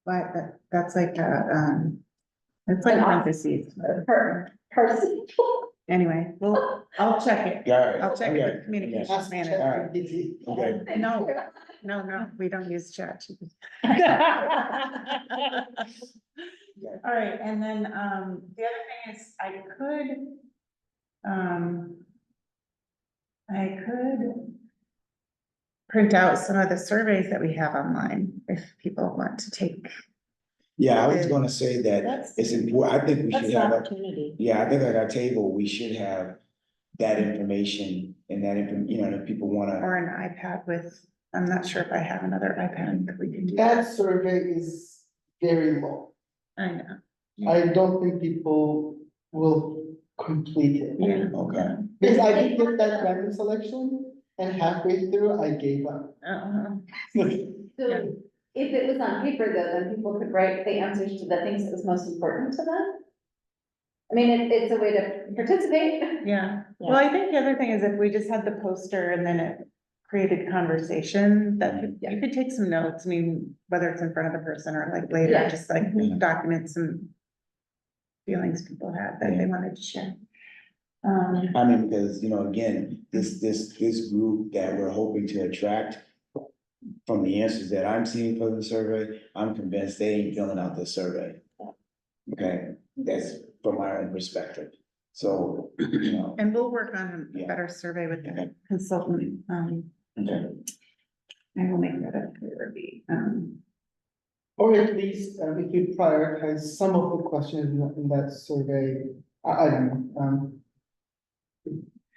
but that's like, it's like parentheses. Person. Anyway, well, I'll check it. Got it. I'll check it Okay. with communications Ask manager. ChatGPT. Okay. No, we don't use chat. All right, and then, the other thing is I could print out some of the surveys that we have online if people want to take. Yeah, I was gonna say that That's- it's important, I think we That's should an have, opportunity. yeah, I think at our table, we should have that information and that, you know, if people wanna, Or an iPad with, I'm not sure if I have another iPad that we can do. That survey is very low. I know, I don't think people will complete it. yeah. okay. Because I did get that random selection and halfway through I gave up. So if it was on paper though, then people could write the answers to the things that was most important to them. I mean, it's a way to participate. Yeah, well, I think the other thing is if we just had the poster and then it created conversation, that could, you could take some notes, I mean, whether it's in front of the person or like later, Yeah. just like document some feelings people had that they wanted to share. I mean, because, you know, again, this group that we're hoping to attract, from the answers that I'm seeing for the survey, I'm convinced they ain't filling out this survey. Okay, that's from my own perspective, so, you know, And we'll work on a Yeah. better survey with the consultant, okay. I will make that a priority, Or at least, if you prioritize some of the questions in that survey, I don't know,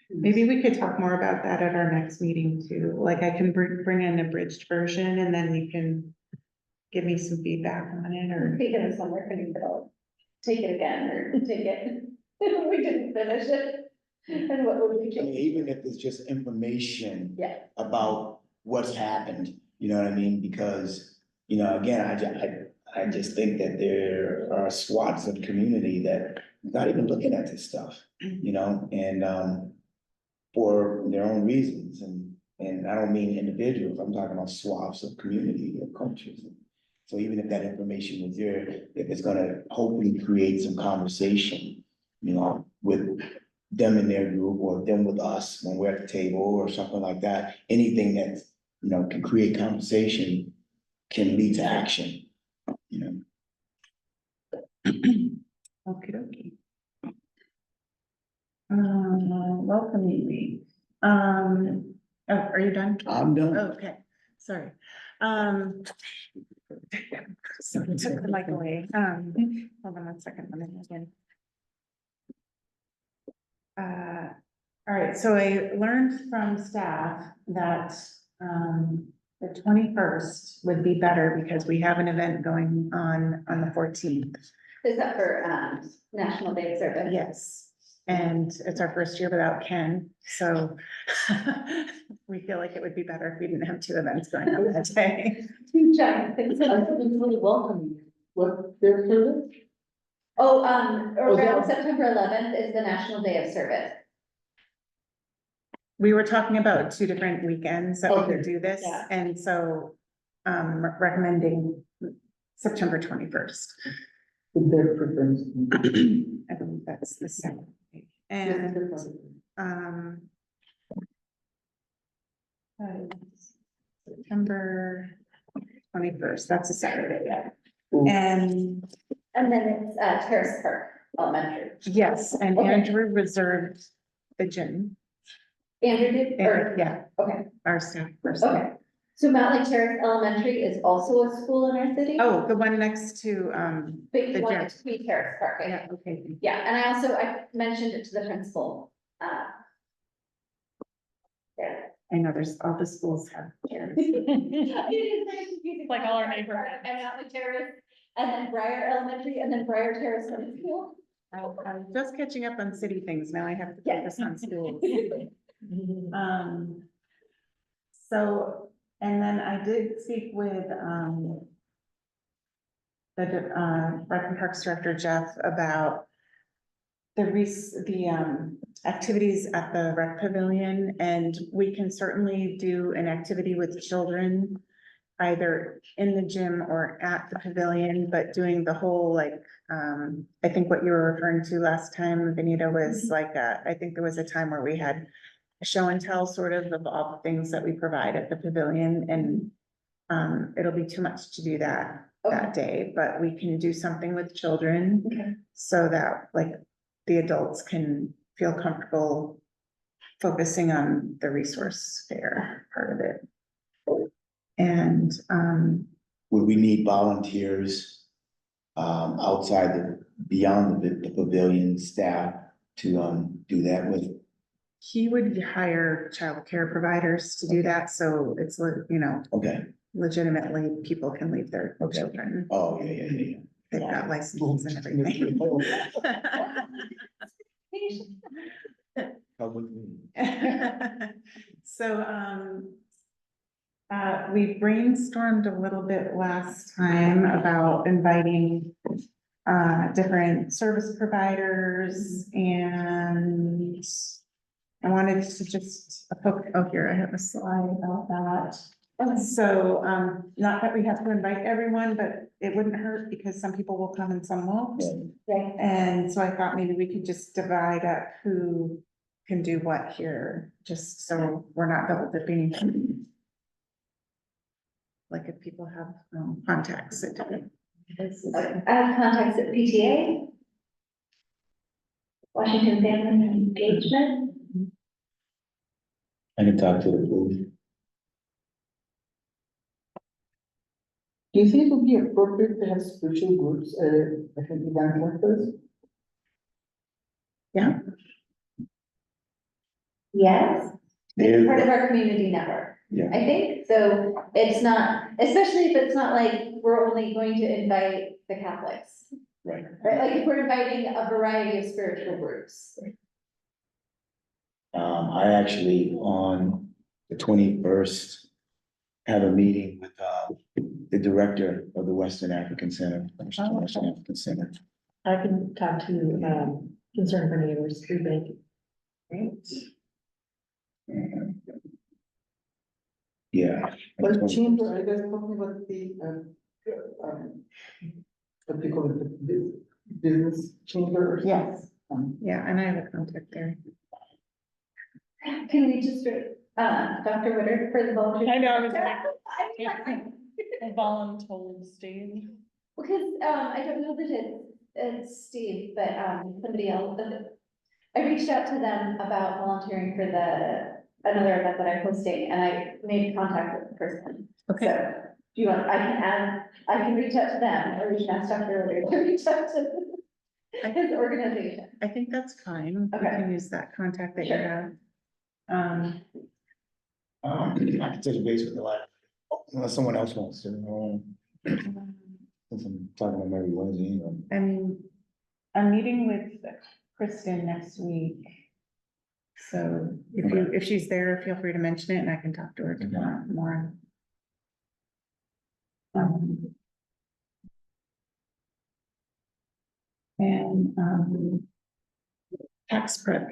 maybe we could talk more about that at our next meeting too, like I can bring in an abridged version and then you can give me some feedback on it, or, Speaking of somewhere, can you go, take it again, or take it, we didn't finish it, and what would we I mean, change? even if it's just information Yeah. about what's happened, you know what I mean? Because, you know, again, I just think that there are swaths of community that not even looking at this stuff, you know, and, for their own reasons, and I don't mean individuals, I'm talking about swaths of community or cultures. So even if that information was there, if it's gonna hopefully create some conversation, you know, with them in their group or them with us when we're at the table or something like that, anything that, you know, can create conversation can lead to action, you know? okey dokey. Welcoming week, oh, are you done? I'm done. Okay, sorry. So I took the mic away, hold on one second, let me log in. All right, so I learned from staff that, the 21st would be better because we have an event going on the 14th. Is that for, National Day of Service? Yes, and it's our first year without Ken, so we feel like it would be better if we didn't have two events going on that day. Two giant things. I think it's really welcoming. What their service? Oh, Oh, around that- September 11th is the National Day of Service. We were talking about two different weekends that we could Okay. do this, Yeah. and so recommending September 21st. Their preference. I believe that's the second. And, September 21st, that's a Saturday, yeah. And And then it's, Terrace Park Elementary. yes, and Okay. Andrew reserved the gym. Andrew did, or, Yeah, okay, our staff person. okay. So Mountlake Terrace Elementary is also a school in our city? Oh, the one next to, But the you want gym. it to be Terrace Park, right? yeah, okay. Yeah, and I mentioned it to the principal. Yeah. I know there's, all the schools have. gyms. It is very confusing. Like all our neighborhoods. And Mountlake Terrace, and then Briar Elementary, and then Briar Terrace Middle School. I'm just catching up on city things, now I have to Yeah. focus on schools. So, And then I did speak with, the Rec and Parks Director Jeff about the activities at the rec pavilion, and we can certainly do an activity with children either in the gym or at the pavilion, but doing the whole, like, I think what you were referring to last time, Benita, was like, I think there was a time where we had a show and tell sort of all the things that we provide at the pavilion, and it'll be too much to do that day, but we can do something with children. Okay. So that, like, the adults can feel comfortable focusing on the resource fair part of it. And, Would we need volunteers outside beyond the pavilion staff to do that with? he would hire childcare providers to do that, so it's, you know, Okay, legitimately, people can leave their Okay. children. oh, yeah. They've got licenses and everything. Come with me. So, we brainstormed a little bit last time about inviting different service providers, and I wanted to just, here, I have a slide about that. So, not that we have to invite everyone, but it wouldn't hurt because some people will come and some won't. Right. And so I thought maybe we could just divide up who can do what here, just so we're not double dipping. Like if people have contacts at different places. I have contacts at PTA. Washington Family Engagement. I can talk to the police. Do you think it would be appropriate to have spiritual groups at an event like this? Yeah, Yes, it's part of Yeah, our community network. Yeah. I think, so it's not, especially if it's not like we're only going to invite the Catholics, right. right? Like if we're inviting a variety of spiritual groups. I actually, on the 21st, have a meeting with the director of the Western African Center. Western African Center. I can talk to, Concern for Neighbors, through bank. Yeah. But chamber, are you guys talking about the, what do you call it, the business chamber? Or yes, something? yeah, and I have a contact there. Can we just, Dr. Woodard for the volunteer? I know, I was I like, mean, a voluntold Steve. because, I don't know that it's Steve, but, somebody else, I reached out to them about volunteering for another event that I'm hosting, and I made contact with the person. Okay. So, do you want, I can reach out to them, or we can ask Dr. Woodard to reach out to his organization. I think that's fine. We Okay. can use that contact that you Sure. have. I can touch base with the line, unless someone else wants to. Since I'm talking to Mary Wednesday. And I'm meeting with Kristen next week. So if she's there, feel free to mention it and I can talk to her tomorrow. And tax prep.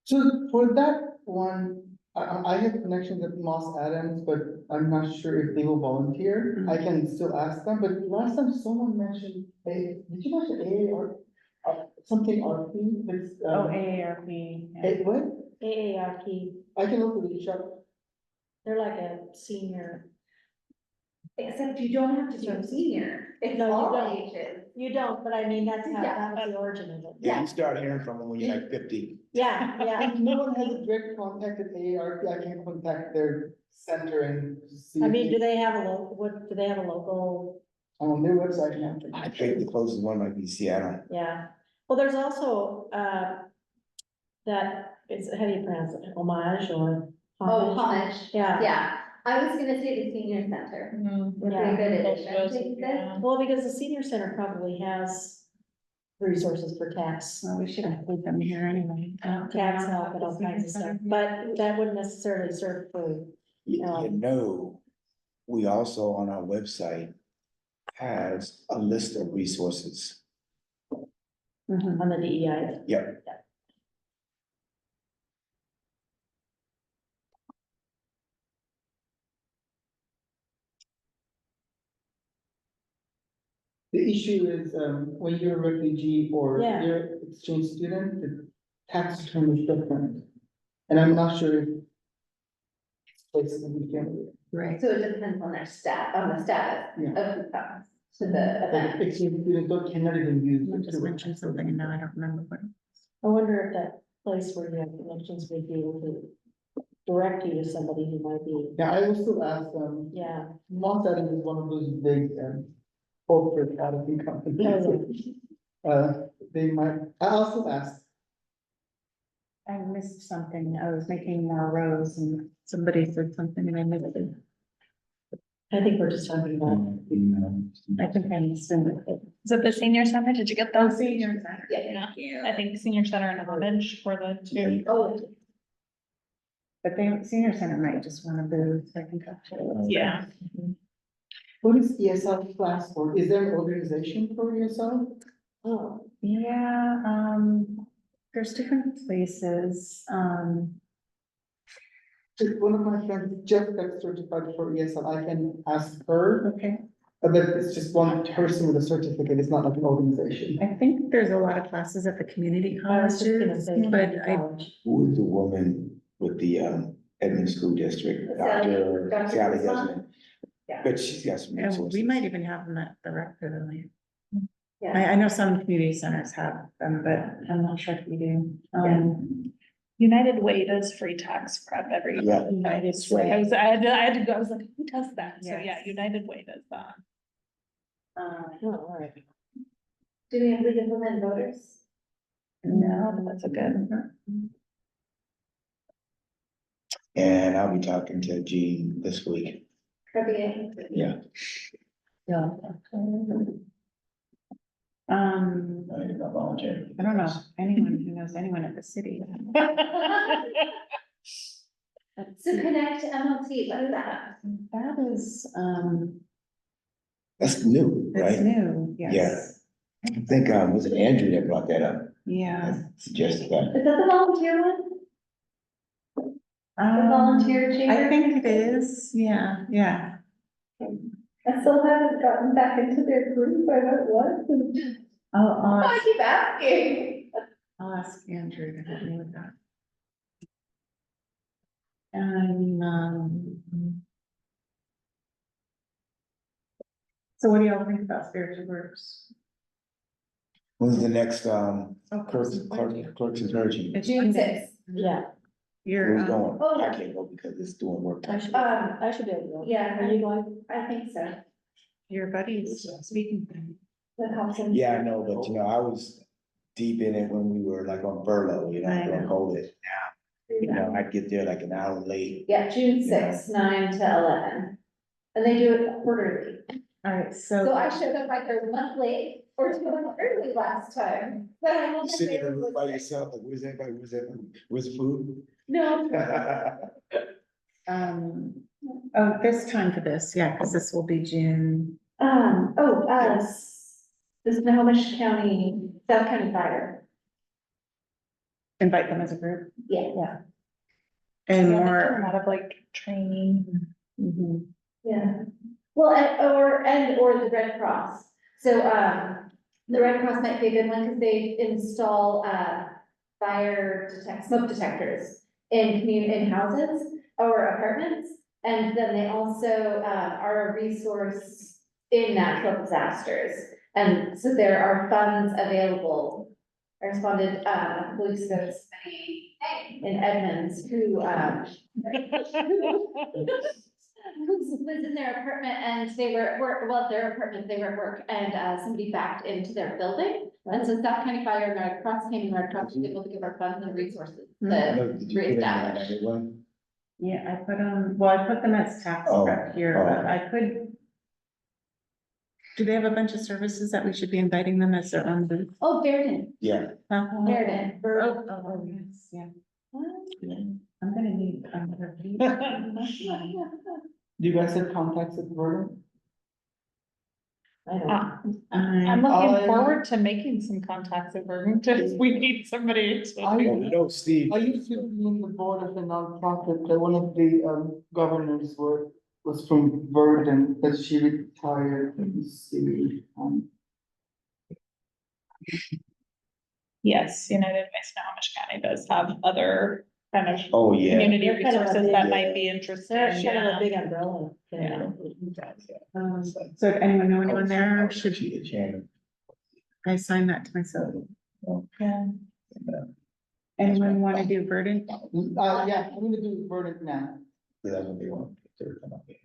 So for that one, I have connections with Moss Adams, but I'm not sure if they will volunteer. I can still ask them, but last time someone mentioned, did you mention AAR? Something RP, it's, AARP. yeah. what? AARP, I can also reach out. they're like a senior, Except you don't have to do senior, it's No, you all don't. ages. you don't, but I mean, that's how, Yeah. that was the origin of it. Yeah, you start hearing from them when you're like 50. Yeah, yeah, If no one has a direct contact with AARP, I can contact their center and see. I if mean, they- do they have do they have a local, On their website now. I think the closest one might be Seattle. yeah, well, there's also, that, how do you pronounce it, homage or? Oh, homage. Yeah. Yeah, I was gonna say the senior center would be a Yeah. good Those addition. does, Think that- yeah. Well, because the senior center probably has resources for tax, Well, we should include them here anyway. tax help and all kinds of stuff, but that wouldn't necessarily serve for, You know, we also on our website has a list of resources. Mhm. On the DEI. Yep. The issue is, when you're a refugee or Yeah. you're an exchange student, the tax return is different. And I'm not sure if it's places in the family. Right. So it depends on their on the status Yeah. of who comes to the Like, event. exchange students cannot even use. You the just tourist mentioned something and now I don't remember what. I wonder if that place where you have connections would be able to direct you to somebody who might be, Yeah, I will still ask them. yeah. Mountlake is one of those big, corporate auditing companies. They might, I also asked. I missed something. I was making more rows and somebody said something and I missed it. I think we're just talking about, I think I missed it. Is it the senior center? Did you get Oh, those? senior center. Yeah. I think the senior center and the bench for the two. Oh, But they, senior center might just want to booth, I think. Yeah. What is ESL class for? Is there an organization for ESL? oh, Yeah, there's different places, Just one of my friends just got certified for ESL. I can ask her, okay. but it's just one person with a certificate. It's not like an organization. I think there's a lot of classes at the community I was just gonna colleges, say. but I, college. Who is the woman with the Edmond School District? Sally- Dr. Dr. Sally Guzman? doesn't. Yeah. But she's got some and resources. we might even have them at the rec pavilion. yeah. I know some community centers have them, but I'm not sure if we do. United Way does free tax prep every year. Yeah. United Like, Way. I had to go, I was like, who does that? So yeah, Yes. United Way does that. Oh, all right. Do we have League of Women Voters? No, but that's a good. And I'll be talking to Jean this week. Cartier? Yeah. Yeah. I did not volunteer. I don't know, anyone who knows anyone at the city. So Connect MLT, what is that? That is, That's new, it's right? new, yes. I think, was it Andrew that brought that up? Yeah. Suggested that. Is that the volunteer one? The volunteer I chamber? think it is, yeah, yeah. I still haven't gotten back into their group, I don't want. I keep asking. I'll ask Andrew to help me with that. And, so what do y'all think about spiritual groups? When's the next, Oh, clerks and clergy? It's June Monday. sixth. Yeah, You're, Who's going? Oh. I can't go because it's doing work. I should, Um, I should be able to go. yeah. Are you going? I think so. your buddy's speaking. That helps him. Yeah, I know, but I was deep in it when we were like on furlough, I during know. COVID. Now, I'd get there like an hour late. Yeah, June sixth, 9 to 11. And they do it quarterly. All right, So I showed up like a month late or 2 months early last time. But I You won't sit say in a it room was by like- yourself, like, where's everybody, where's the food? No. this time for this, yeah, because this will be June. The Snohomish County, South County Fire. Invite them as a group Yeah, and Yeah, they do a more. lot of like training. Mhm. yeah. Well, or the Red Cross. So, the Red Cross might be a good one because they install, smoke detectors in houses or apartments. And then they also, are a resource in natural disasters. And so there are funds available. I responded, a police notice in Edmonds who was in their apartment and they were at work, their apartment, they were at work and, somebody backed into their building. And so South County Fire and Red Cross came and Red Cross was able to give our funds and resources to Did you put in reestablish. another one? Yeah, I put them as tax Oh, prep here, but I could. Do they have a bunch of services that we should be inviting them as their own booth? Oh, Verdon, Yeah. Verdon. Yes, yeah. I'm gonna need another. Do you guys have contacts at Vernon? I don't. I'm I- looking forward to making some contacts at Burlington, if we need somebody to. I- Well, you know, Steve, I used to be in the board of a nonprofit, one of the governors was from Verdon, but she retired, let me see. Yes, United Way Snohomish County does have other kind of oh, yeah. community They're kind of a resources big- that might be interesting. They're kind of Yeah. a big umbrella. Yeah. So if anyone know anyone there, should She the chairman. I sign that to myself? Yeah. Anyone want to do Verdant? Yeah, I'm gonna do Verdon now. That's what they want. to come up here.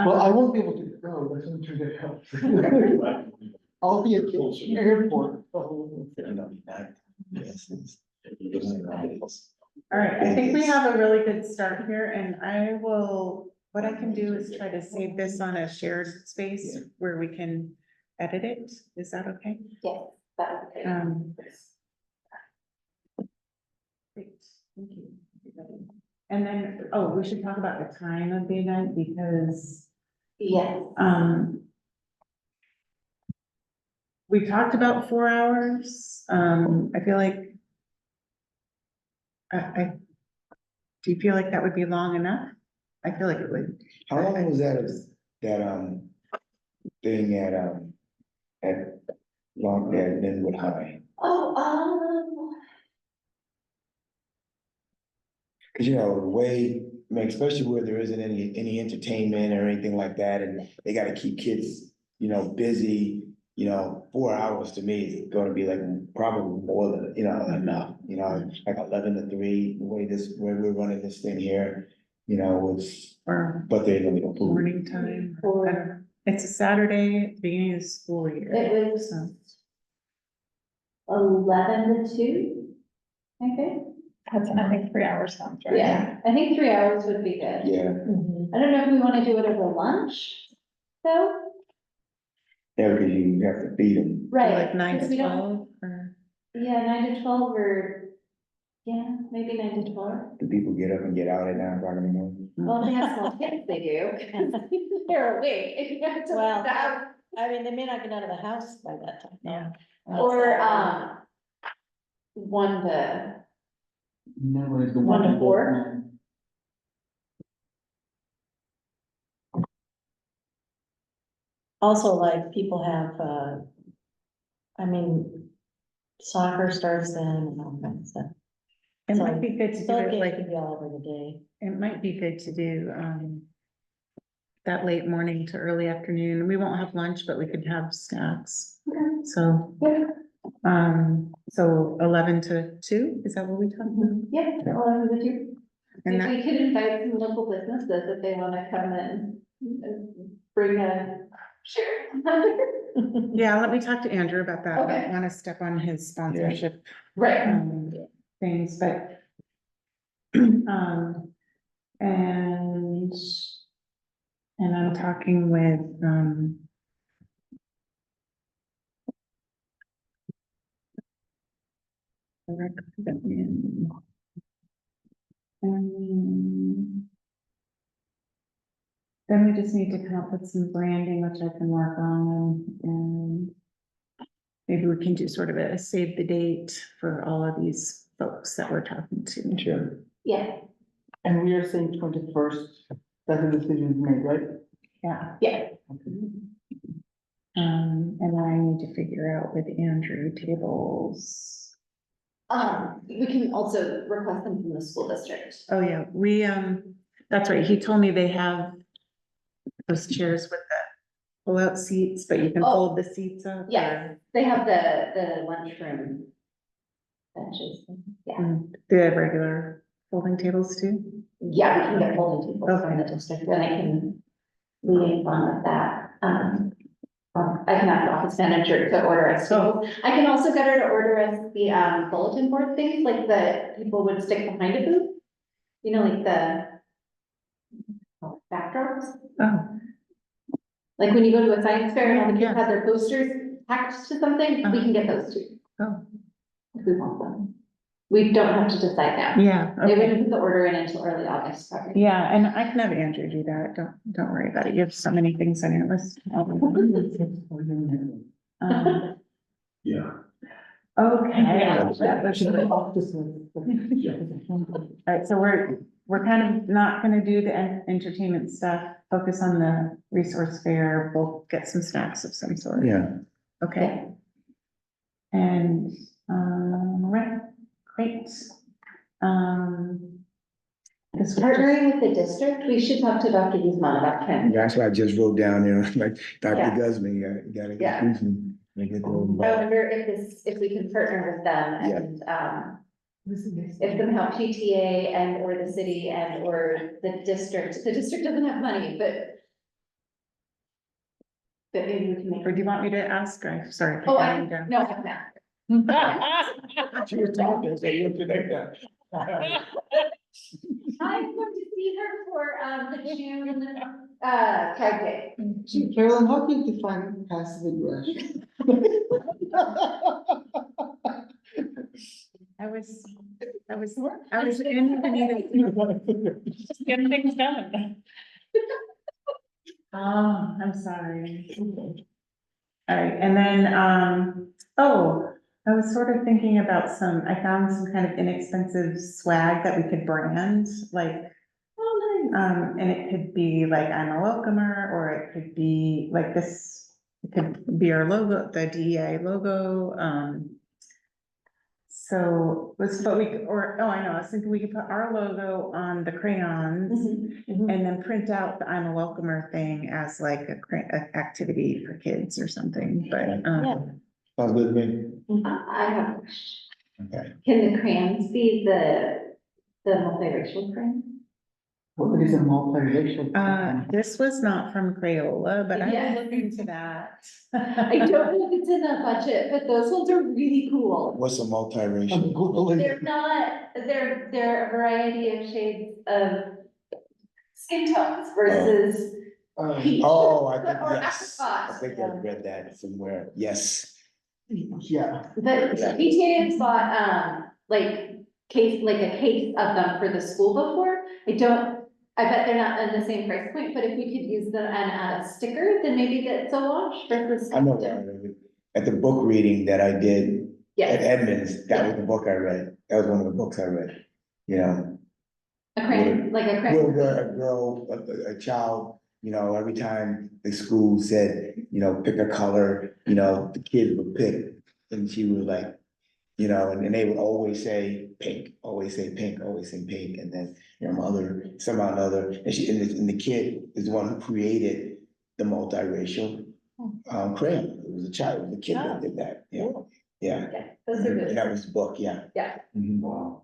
Well, I won't be able to go, that's what I'm trying to help. I'll be at the airport. All right, I think we have a really good start here and I will, what I can do is try to save this on a shared space where we can edit it. Is that okay? Yes, that would be great. Great, thank you, everybody. And then, oh, we should talk about the time of the event because, Yes. we talked about 4 hours. I feel like do you feel like that would be long enough? I feel like it would. How long was that thing at Long, at Linwood High? Oh, Cause you know, the way, I mean, especially where there isn't any entertainment or anything like that, and they gotta keep kids, you know, busy. 4 hours to me is gonna be like probably more than, enough, like 11 to 3, the way we're running this thing here, it's, Or but they're gonna go food. morning time. I don't know. It's a Saturday at the beginning of the school year. it was so. 11 to 2, I think. That's, I think 3 hours sounds right. Yeah, I think 3 hours would be good. Yeah, Mhm. I don't know if we want to do it over lunch, though. yeah, because you have to feed them. Right. Like 9 because to we don't- 12 or, Yeah, 9 to 12 or, yeah, maybe 9 to 12. Do people get up and get out at 9 o'clock in the morning? Well, if they have small kids, they do. They're awake. If you have to Well, leave the house. I mean, they may not get out of the house by that time. though. Yeah. Or, 1 to, Never is the 1 to one. 4. Also, like, people have, I mean, soccer starts then and all that stuff. it So, might be good to do So it it like, could be all over the day. it might be good to do, that late morning to early afternoon. We won't have lunch, but we could have snacks. Okay. So, so 11 to 2, is that what we talked about? Yeah, 11 to 2. And If that, we could invite some local businesses if they want to come and bring a share. yeah, let me talk to Andrew about that. I Okay. don't want to step on his sponsorship, Right. things, but, and I'm talking with, the rec department. Then we just need to come up with some branding, which I can work on, and maybe we can do sort of a save the date for all of these folks that we're talking to. Sure. Yeah, And we are saying 21st, that the decision is made, right? Yeah, yeah. and I need to figure out with Andrew tables. We can also request them from the school district. Oh, yeah, that's right, he told me they have those chairs with the pull-out seats, but you can Oh, fold the seats up. yeah. They have the lunchroom benches. Yeah, Do they have regular folding tables too? yeah, we can get folding tables from the Okay. district, and I can liaison with that. I can ask the office manager to order us tables. I can also get her to order us the bulletin board things, like the people would stick behind a booth. Like the backdrops. Oh, Like when you go to a science fair and all the Yeah. kids have their posters attached to something, we can get those too. oh, If we want them. We don't have to decide now. Yeah, They okay. wouldn't put the order in until early August, probably. Yeah, and I can have Andrew do that. Don't worry about it. You have so many things on your list. Yeah. Okay. Actually, office. Alright, so we're kind of not gonna do the entertainment stuff, focus on the resource fair, we'll get some snacks of some sort. Yeah. Okay. And, right, great. This was just- Partnering with the district, we should talk to Dr. Guzman about him. That's what I just wrote down there, like Dr. Yeah. Guzman, you gotta Yeah. get Guzman. Make it all I involved. wonder if we can partner with them and, if somehow PTA and or the city and or the district doesn't have money, but maybe we can make. Or do you want me to ask? I'm sorry. Oh, I got you down. no, no. She was talking, so you looked at that. I'm going to see her for, the June, Pride Day. Carolyn, how do you define passive aggression? I was in the meeting. Just get things done. Oh, I'm sorry. All right, and then, I was sort of thinking about I found some kind of inexpensive swag that we could brand, like, Oh, nice. and it could be like, I'm a welcomer, or it could be like this, it could be our logo, the DEI logo, so, I know, I was thinking we could put our logo on the crayons. Mhm. And then print out the I'm a welcomer thing as like a activity for kids or something, but, Sounds good to me. I have a question. Okay. Can the crayons be the multiracial crayon? What is a multiracial? this was not from Crayola, but I Yeah. will look into that. I don't know if it's in the budget, but those ones are really cool. What's a I'm multiracial? Googling. They're a variety of shades of skin tones versus peach. Oh, I think, Or yes, I apricot. think I read that somewhere, yes. Yeah. The PTA has bought, like a case of them for the school before. I bet they're not in the same price point, but if we could use them and add a sticker, then maybe that's a wash versus. I know where I read it. At the book reading that I did at Yes, Edmonds, that was the book I read, that was one of the books I read, you know. a crayon, like a Well, crayon. a child, you know, every time the school said, you know, pick a color, you know, the kids would pick, and she was like, you know, and they would always say pink, always say pink, always say pink, and then your mother, somehow or another, and the kid is the one who created the multiracial crayon. It was a child, it was a kid that did that, yeah, yeah. Yeah, those are And good. that was the book, yeah. Yeah. Mhm. Wow.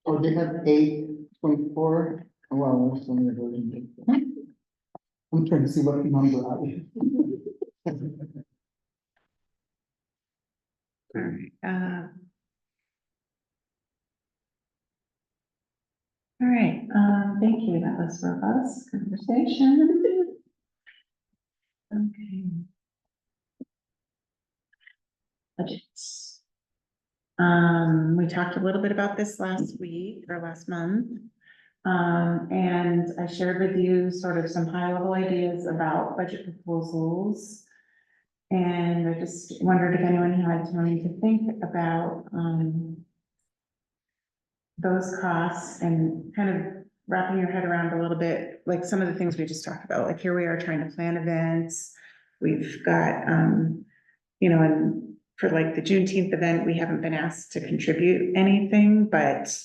Oh, they have 8.4. Oh, wow, that's only a version. I'm trying to see what number I. All right, all right, thank you, that was robust conversation. Okay. Budgets. We talked a little bit about this last week or last month. And I shared with you sort of some high level ideas about budget proposals. And I just wondered if anyone had time to think about, those costs and kind of wrapping your head around a little bit, like some of the things we just talked about, like here we are trying to plan events. We've got, you know, and for like the Juneteenth event, we haven't been asked to contribute anything, but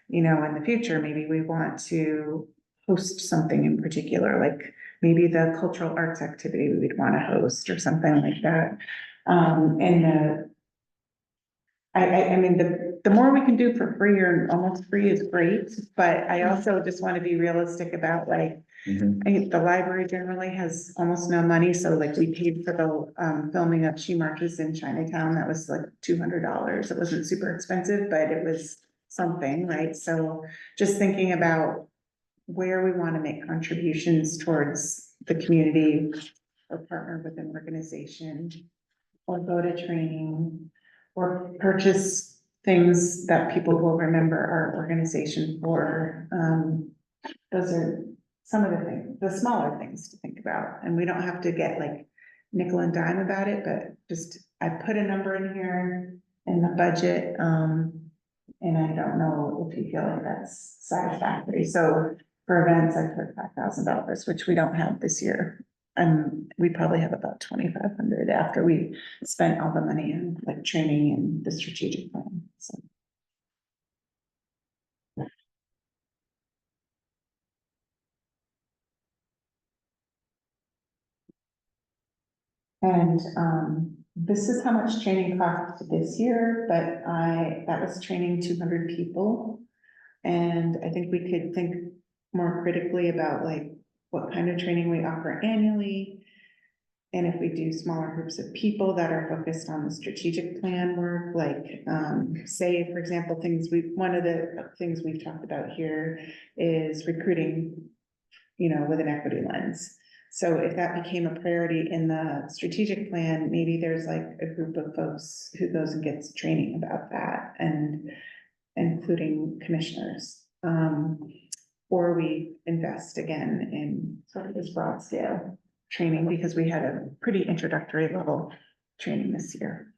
you know, in the future, maybe we want to host something in particular, like maybe the cultural arts activity we would want to host or something like that. And I mean, the more we can do for free or almost free is great, but I also just want to be realistic about like, Mhm. I think the library generally has almost no money, so like we paid for the filming of She Marches in Chinatown, that was like $200. It wasn't super expensive, but it was something, right? So just thinking about where we want to make contributions towards the community or partner with an organization. or go to training, or purchase things that people will remember our organization for. Those are some of the things, the smaller things to think about, and we don't have to get like nickel and dime about it, but just, I put a number in here in the budget, and I don't know if you feel like that's satisfactory. So for events, I put $5,000, which we don't have this year. We probably have about 2,500 after we spent all the money in like training and the strategic plan, so. And, this is how much training cost this year, but that was training 200 people. And I think we could think more critically about like what kind of training we offer annually. And if we do smaller groups of people that are focused on the strategic plan work, like, say, for example, one of the things we've talked about here is recruiting, with an equity lens. So if that became a priority in the strategic plan, maybe there's like a group of folks who goes and gets training about that, and including commissioners. Or we invest again in sort of this broad scale training, because we had a pretty introductory level training this year.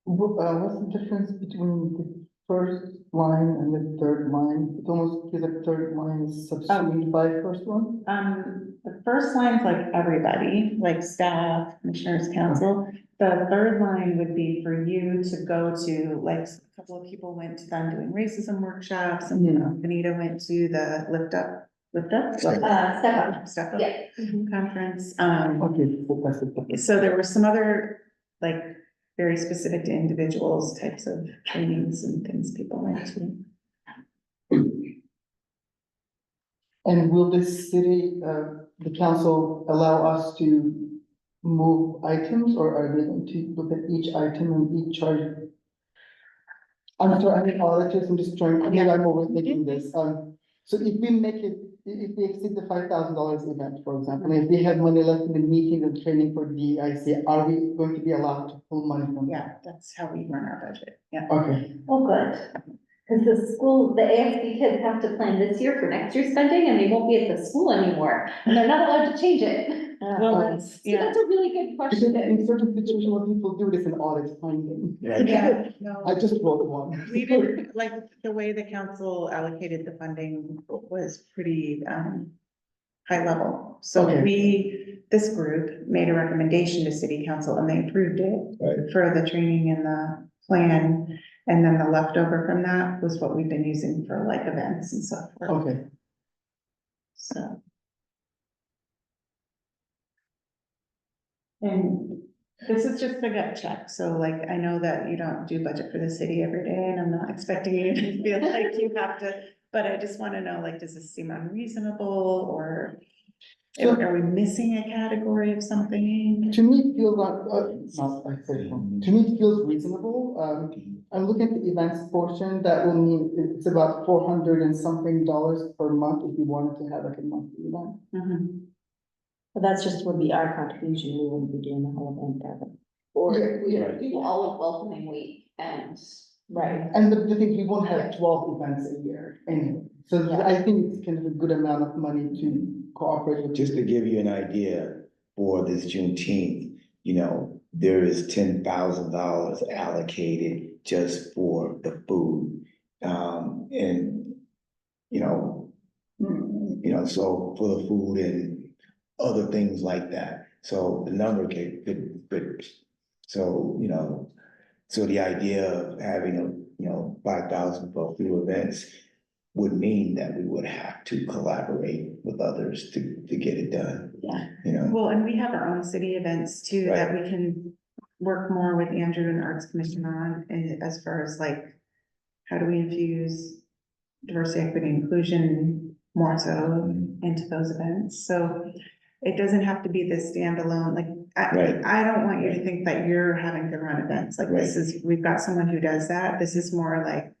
What's the difference between the first line and the third line? It almost feels like the third line is subsumed by the first one. The first line is like everybody, like staff, commissioners, council. The third line would be for you to go to, like, a couple of people went to them doing racism workshops, and Benita went to the Lift Up. Step up. Step Up Yeah. conference. Okay, so that's it. So there were some other, like, very specific to individuals types of trainings and things people went to. And will this city, the council allow us to move items, or are they going to look at each item and each charge? I'm sorry, I'm an auditor, I'm just trying, maybe I'm overthinking this. So if we make it, if we exceed the $5,000 event, for example, if we have money left in the meeting and training for DEIC, are we going to be allowed to pull money from that? Yeah, that's how we run our budget, yeah. Okay. Oh, good. Because the AFC kids have to plan this year for next year's spending, and they won't be at the school anymore, and they're not allowed to change it. Well, that's- So that's a really good Because question. in certain situations, what people do this in audit finding. Right. Yeah, no. I just wrote one. We didn't, like, the way the council allocated the funding was pretty, high level. So Okay. this group made a recommendation to city council, and they approved it Right. for the training and the plan. And then the leftover from that was what we've been using for like events and so forth. Okay. So. And this is just a gut check, so like, I know that you don't do budget for the city every day, and I'm not expecting you to feel like you have to, but I just wanna know, like, does this seem unreasonable, or are we missing a category of something? To me, it feels like, I said it wrong. To me, it feels reasonable. I'm looking at the events portion, that will mean it's about $400 and something per month if you wanted to have like a monthly event. Mhm. But that's just would be our contribution, we wouldn't be doing the whole event, Devin. Or Yeah, Right. do all of welcoming week, and Right. And the thing, we won't have 12 events a year anyway. So Yeah. I think it's kind of a good amount of money to cooperate with. Just to give you an idea, for this Juneteenth, there is $10,000 allocated just for the food. And, so for the food and other things like that. So the number could, so the idea of having 5,000 for a few events would mean that we would have to collaborate with others to get it done. Yeah. Well, and we have our own city events too, that we can work more with Andrew and the Arts Commission on, and as far as like, how do we infuse diversity, equity, inclusion more so into those events? So it doesn't have to be this standalone, like, Right. I don't want you to think that you're having to run events, like this is, we've got someone who does that, this is more like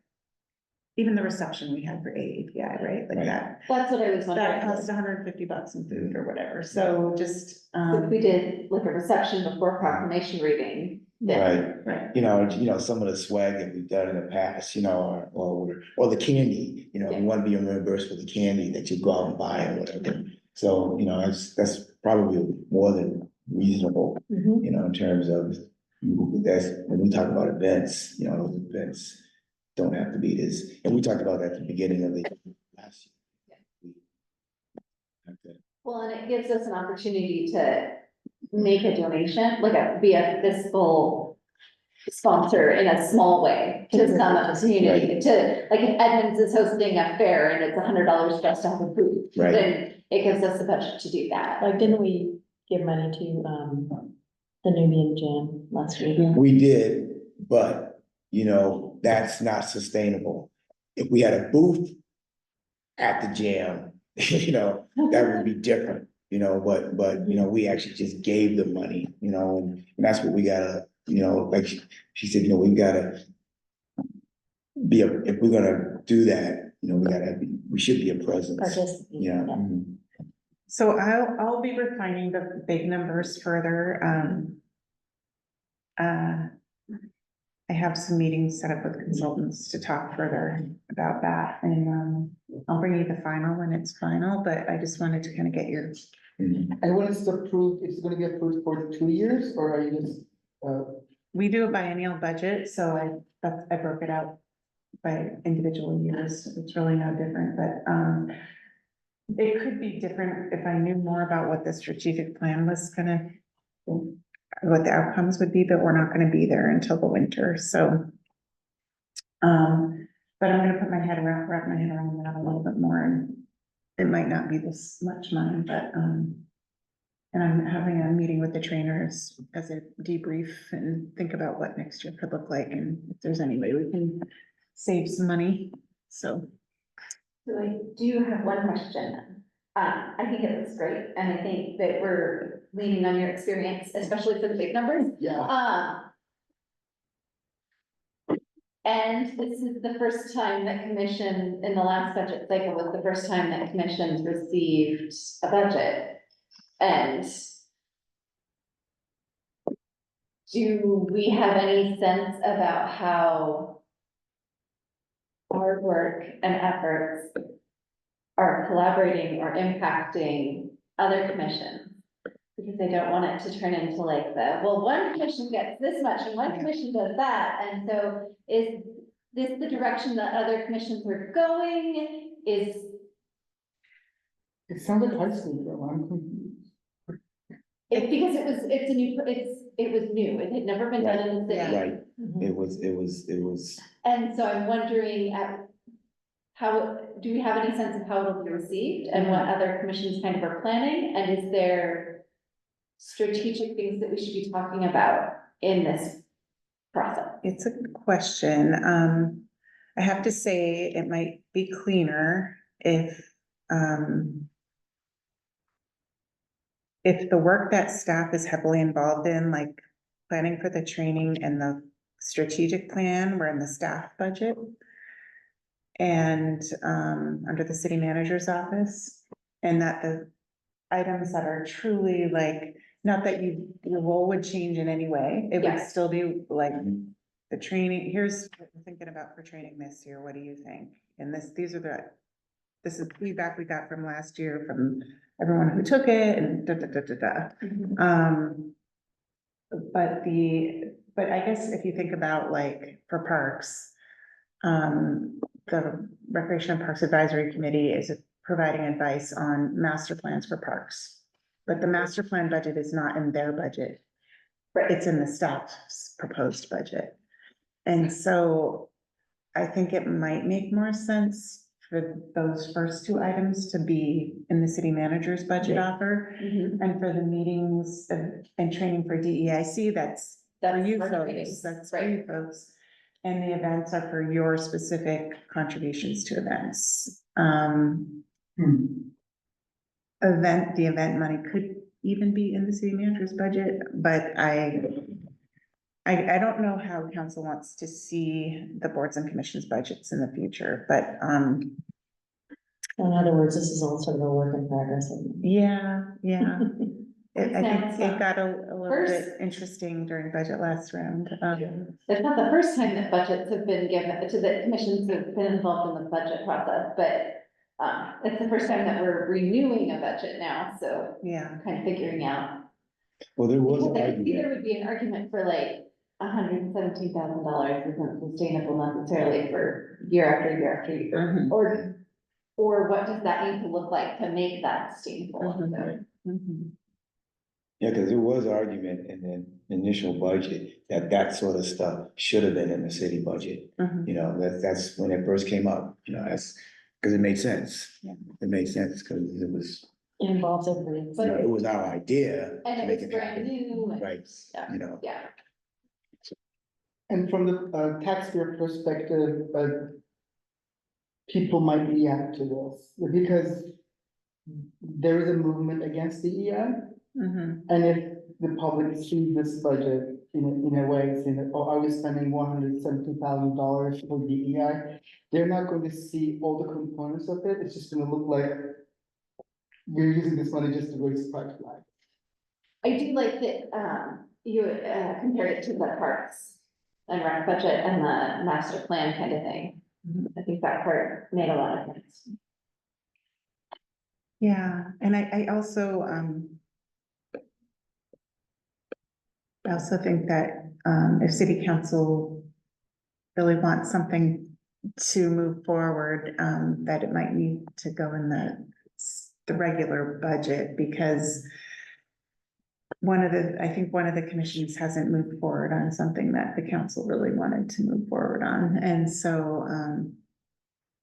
even the reception we had for AAPI, right? Like Right. That's what I was that wondering. cost $150 in food or whatever, so just, So if we did like a reception before proclamation reading, then, Right, right. you know, some of the swag that we've done in the past, you know, or the candy, you know, Yeah. you want to be reimbursed for the candy that you go out and buy or whatever. So, you know, that's probably more than reasonable, Mhm. you know, in terms of, that's, when we talk about events, you know, those events don't have to be this, and we talked about that at the beginning of the last year. Okay. well, and it gives us an opportunity to make a donation, be a fiscal sponsor in a small way to some community, to, like, if Edmonds is hosting a fair and it's $100 for us to have a booth, Right. then it gives us the budget to do that. Like, didn't we give money to, the Nubian Jam last week? We did, but, you know, that's not sustainable. If we had a booth at the jam, you know, that would be different, you know, but, you know, we actually just gave the money, you know, and that's what we gotta, you know, like she said, you know, we've gotta if we're gonna do that, you know, we should be a presence, Participate, yeah. Mhm. So I'll be refining the big numbers further, I have some meetings set up with consultants to talk further about that, and, I'll bring you the final when it's final, but I just wanted to kind of get your, Mhm. And when it's approved, it's gonna be approved for 2 years, or are you just, we do a biennial budget, so I broke it out by individual years, it's really no different, but, it could be different if I knew more about what the strategic plan was gonna, what the outcomes would be, but we're not gonna be there until the winter, so. But I'm gonna wrap my head around that a little bit more, and it might not be this much money, but, and I'm having a meeting with the trainers as a debrief and think about what next year could look like, and if there's any way we can save some money, so. So I do have one question. I think it looks great, and I think that we're leaning on your experience, especially for the big numbers. yeah, And this is the first time that commission, in the last budget cycle, was the first time that commissions received a budget. And do we have any sense about how hard work and efforts are collaborating or impacting other commissions? Because they don't want it to turn into like one commission gets this much and one commission does that, and so is this the direction that other commissions are going? it sounds like high school, though, I'm confused. Because it was new, it had never been done in the city. Right, Mhm. it was, And so I'm wondering do we have any sense of how it'll be received and what other commissions kind of are planning? And is there strategic things that we should be talking about in this process? It's a good question. I have to say it might be cleaner if the work that staff is heavily involved in, like planning for the training and the strategic plan, were in the staff budget and, under the city manager's office, and that the items that are truly like, not that your role would change in any way, it would Yeah. still be like the training, here's what we're thinking about for training this year, what do you think? And this is feedback we got from last year from everyone who took it and da, da, da, da, da. But I guess if you think about like for parks, the Recreation and Parks Advisory Committee is providing advice on master plans for parks. But the master plan budget is not in their budget. Right. It's in the staff's proposed budget. And so I think it might make more sense for those first two items to be in the city manager's budget offer. And for the meetings and training for DEIC, that's for you folks, that's for you folks. And the events are for your specific contributions to events. The event money could even be in the city manager's budget, but I don't know how council wants to see the boards and commissions budgets in the future, but, In other words, this is all sort of a work in progress. yeah, yeah. I think Sounds it got a little bit First- interesting during budget last round. It's not the first time that budgets have been given, to the commissions have been involved in the budget process, but it's the first time that we're renewing a budget now, so Yeah, kind of figuring out. Well, there was Because an I could see there argument, would be an argument for like $117,000 isn't sustainable necessarily for year after year after year. Mhm. Or what does that need to look like to make that sustainable? Mhm. Mhm. yeah, because there was argument in the initial budget that that sort of stuff should have been in the city budget. Mhm. You know, that's when it first came up, you know, that's, because it made sense. Yeah. It made sense because it was, It involves everybody. you know, it was our idea to And make it was it brand happen. new. and- Right, Yeah. you know, Yeah, And from the taxpayer perspective, people might react to this because there is a movement against DEI. Mhm. And if the public sees this budget in a way, saying that, oh, are we spending $170,000 for DEI? They're not going to see all the components of it. It's just gonna look like we're using this money just to raise the price flag. I do like that, you, compared it to the parks and rec budget and the master plan kind of thing. I think that part made a lot of sense. Yeah, and I also think that, if city council really wants something to move forward, that it might need to go in the regular budget, because I think one of the commissions hasn't moved forward on something that the council really wanted to move forward on, and so,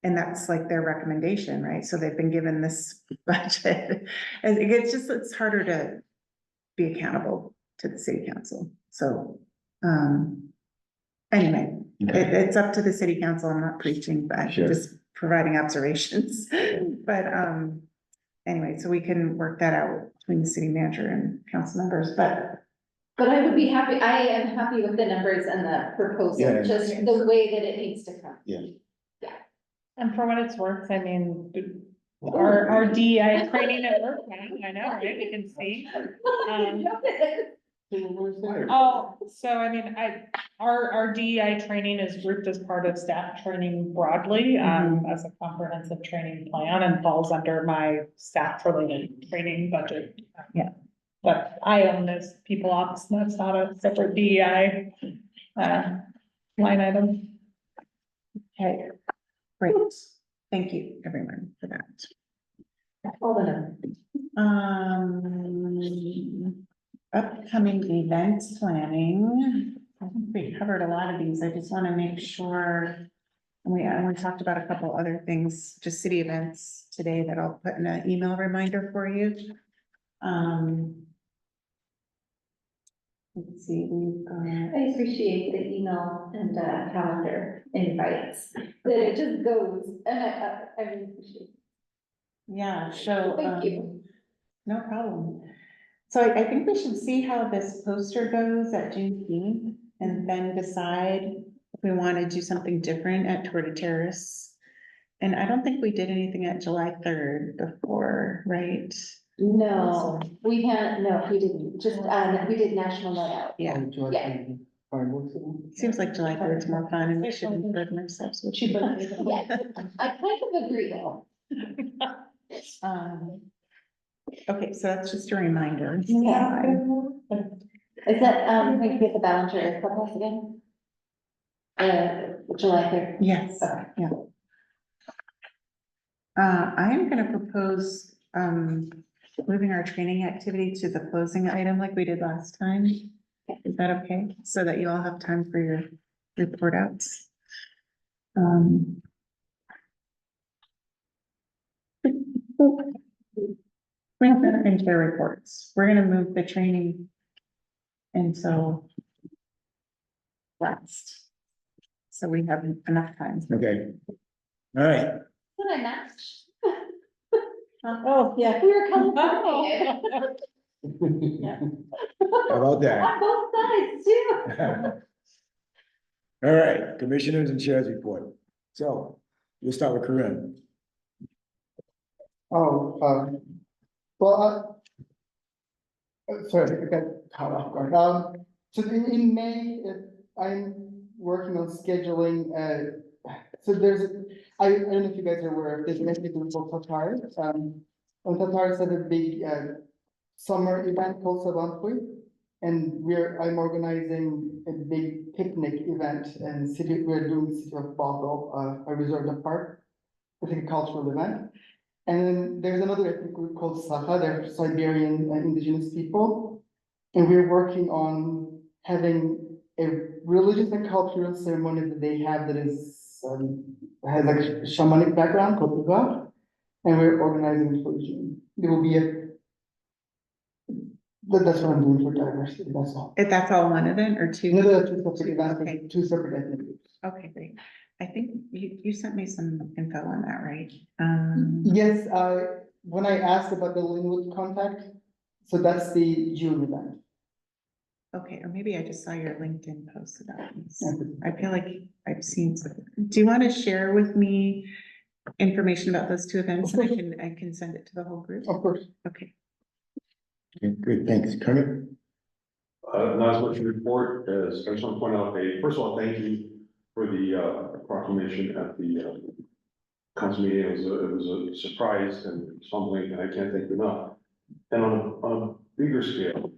and that's like their recommendation, right? So they've been given this budget, and it's harder to be accountable to the city council, so, anyway, it's up to the city council, I'm not preaching, but I'm Sure. just providing observations. But, anyway, so we can work that out between the city manager and council members, but, But I would be happy, I am happy with the numbers and the proposal, Yeah. just the way that it needs to come. And for what it's worth, I mean, our DEI training at work, I know, right, we can see. Oh, so I mean, our DEI training is grouped as part of staff training broadly, as a comprehensive training plan and falls under my staff related training budget. Yeah. But I own this people ops, that's not a separate DEI, line item. okay, great, thank you, everyone, for that. Hold on. Upcoming events planning, I think we covered a lot of these, I just wanna make sure. And we talked about a couple other things, just city events today that I'll put in an email reminder for you. Let's see, we've got, I appreciate the email and calendar invites, that it just goes, and I really appreciate it. yeah, so. Thank you. No problem. So I think we should see how this poster goes at Juneteenth and then decide if we want to do something different at Terrace. And I don't think we did anything at July 3rd before, right? No, we didn't, just, we did National Night Out. Yeah, Would you like Yeah. to do fireworks again? seems like July 3rd is more fun and we should burden ourselves with. Yeah, I kind of agree though. Okay, so that's just a reminder. Yeah. Is that, can you get the Ballinger Clubhouse again? July 3rd. Yes, Okay. yeah. I am gonna propose, moving our training activity to the closing item like we did last time. Is that okay? So that you all have time for your report outs. And their reports. We're gonna move the training until last. So we have enough time. okay. All right, What I matched. Oh, yeah. We were California. how about that? On both sides too. All right, commissioners and chairs report. So we'll start with Corinne. Oh, well, sorry, I got caught off guard. So in May, I'm working on scheduling, so I don't know if you guys are aware, there's an event called Terrace. On Terrace had a big, summer event called Mountlake. And I'm organizing a big picnic event and we're doing City of Basel, a resort of park. I think a cultural event. And then there's another ethnic group called Saha, they're Siberian indigenous people. And we're working on having a religious and cultural ceremony that they have that is, has like a shamanic background called Uga. And we're organizing it for June. There will be that's what I'm doing for diversity, that's all. If that's all one event or two? No, there are two separate events, Okay. two separate ethnic groups. Okay, great. I think you sent me some info on that, right? Yes, when I asked about the Linwood contact, so that's the June event. Okay, or maybe I just saw your LinkedIn post about this. Okay. I feel like I've seen some. Do you want to share with me information about those two events? And I can send it to the whole group? Of course. Okay. Okay, good, thanks. Kermit? Not as much to report as, I just want to point out, first of all, thank you for the proclamation at the council meeting. It was a surprise and something, and I can't thank you enough. And on a bigger scale,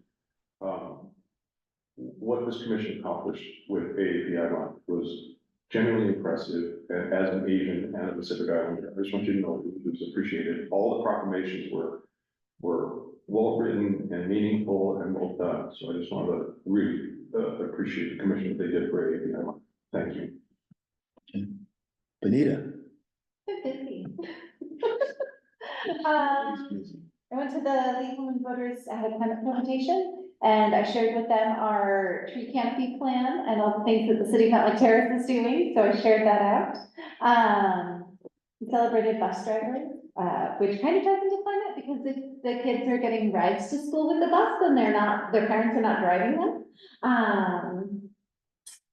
what this commission accomplished with AAPI was genuinely impressive. And as an Asian and a Pacific Islander, I just want you to know it was appreciated. All the proclamations were well written and meaningful and well done. So I just wanted to really appreciate the commission that they did for AAPI. Thank you. Benita? Busy. I went to the League of Women Voters climate presentation, and I shared with them our tree canopy plan and all the things that the city of Mountlake Terrace is doing, so I shared that out. We celebrated bus drivers, which kind of ties into climate, because the kids are getting rides to school with the bus, and their parents are not driving them.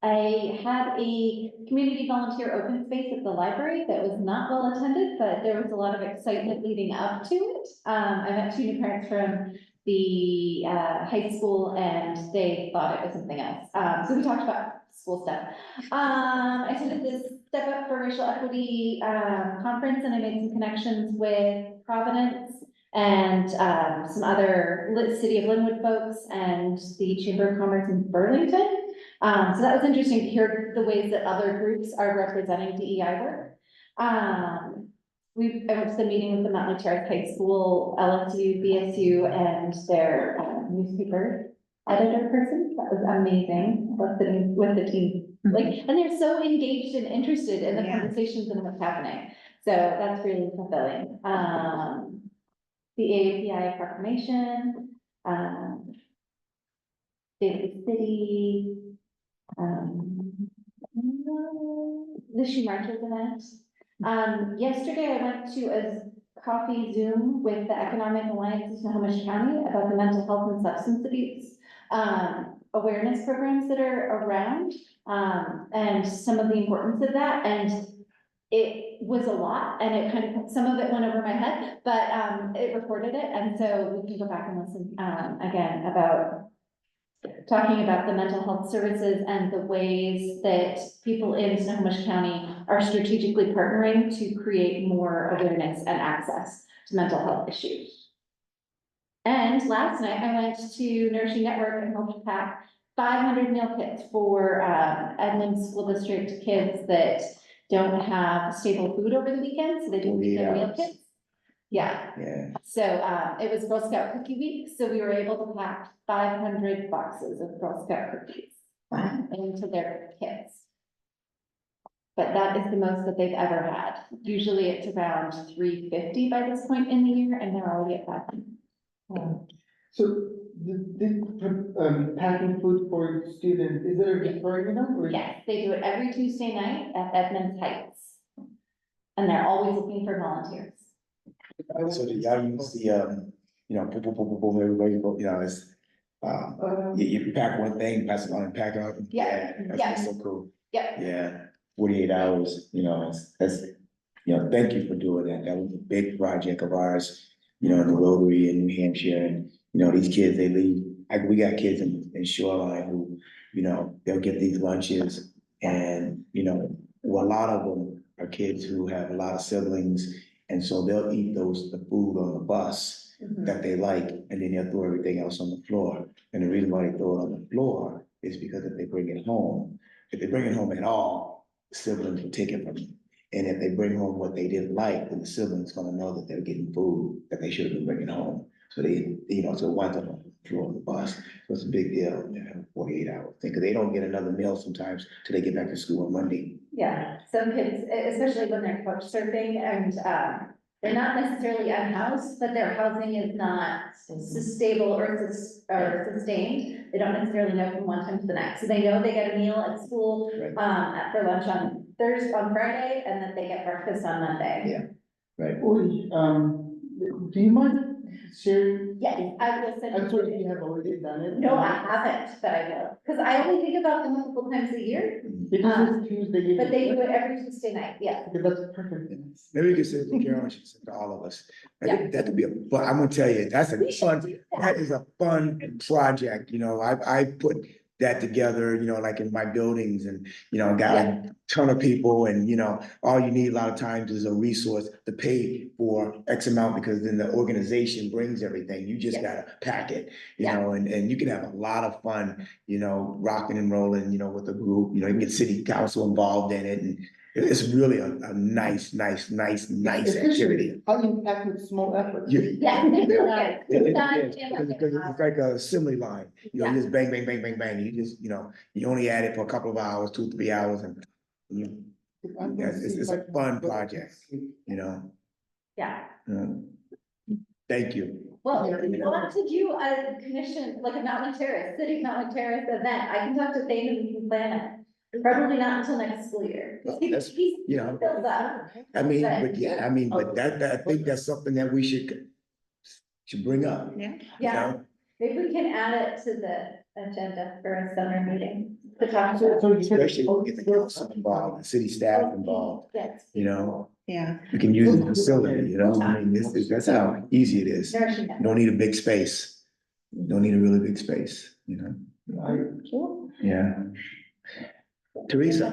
I had a community volunteer open space at the library that was not well attended, but there was a lot of excitement leading up to it. I met two new parents from the high school, and they thought it was something else. So we talked about school stuff. I attended this Step Up for Racial Equity conference, and I made some connections with Providence and some other City of Linwood folks and the Chamber of Commerce in Burlington. So that was interesting to hear the ways that other groups are representing DEI work. I went to the meeting with the Mountlake Terrace High School, LSU, BSU, and their newspaper editor person. That was amazing. I was sitting with the team, and they're so engaged and interested in the conversations and what's happening. So that's really fulfilling. The AAPI proclamation, State of the City, the Shoe Marches event. Yesterday I went to a coffee Zoom with the Economic Alliance of Snohomish County about the mental health and substance abuse awareness programs that are around, and some of the importance of that. And it was a lot, and it kind of, some of it went over my head, but it recorded it, and so we can go back and listen again about talking about the mental health services and the ways that people in Snohomish County are strategically partnering to create more awareness and access to mental health issues. And last night I went to Nourishing Network and helped pack 500 meal kits for Edmonds School District kids that don't have stable food over the weekend, so they do their meal kits. Yeah. So it was Girl Scout Cookie Week, so we were able to pack 500 boxes of Girl Scout cookies into their kits. But that is the most that they've ever had. Usually it's around 350 by this point in the year, and they're already at 500. So the packing food for students, is there a recurring event? Or? Yes, they do it every Tuesday night at Edmonds Heights. And they're always looking for volunteers. So do y'all use the, boom, boom, boom, boom, boom, everybody, it's You pack one thing, pass it on and pack it up. Yeah, That's so cool. Yep. Yeah, 48 hours, that's, thank you for doing that. That was a big project of ours, in the Rotary in New Hampshire, and, these kids, they leave, we got kids in Shoreline who, they'll get these lunches, and, well, a lot of them are kids who have a lot of siblings, and so they'll eat the food on the bus that they like, and then they'll throw everything else on the floor. And the reason why they throw it on the floor is because if they bring it home, if they bring it home at all, siblings will take it from them. And if they bring home what they didn't like, then the siblings gonna know that they're getting food that they should have been bringing home. So they, so it winds up on the floor of the bus. So it's a big deal, 48 hours thing, because they don't get another meal sometimes till they get back to school on Monday. Yeah, some kids, especially when they're couch surfing and, they're not necessarily unhoused, but their housing is not stable or sustained. They don't necessarily know from one time to the next. So they know they get a meal at school, Right. for lunch on Friday, and that they get breakfast on Monday. Yeah. Right. Ori, do you mind sharing? Yes, I will send. I'm sorry if you have already done it. No, I haven't, but I will, because I only think about them a couple times a year, Because it's Tuesday. but they do it every Tuesday night, yeah. Okay, that's perfect. Maybe we can send it to Carol, she can send it to all of us. Yeah. That could be but I'm gonna tell you, that's a We should fun, do that. that is a fun project, I put that together, like in my buildings and, got a ton of people and, all you need a lot of times is a resource to pay for X amount because then the organization brings everything. You just gotta pack it, and you can have a lot of fun, rocking and rolling, with the group, you can get city council involved in it and it's really a nice activity. How you pack with small effort. Yeah. It is, Yeah. because it's like a assembly line, you just bang, bang, bang, bang, bang, you just, you only add it for a couple of hours, 2-3 hours and it's a fun project, Yeah. Thank you. Well, we'll have to do a commission, like a Mountlake Terrace, City of Mountlake Terrace event. I can talk to Thane and we can plan it. Probably not until next school year. That's, He's you built up. but that, I think that's something that we should bring up. Yeah, maybe we can add it to the agenda for a summer meeting to talk So, about. so you said. Especially when we get the council involved, the city staff involved, Yes. Yeah. we can use the facility, I mean, that's how easy it is. Nourishing You them. don't need a big space. You don't need a really big space, Sure. yeah. Teresa,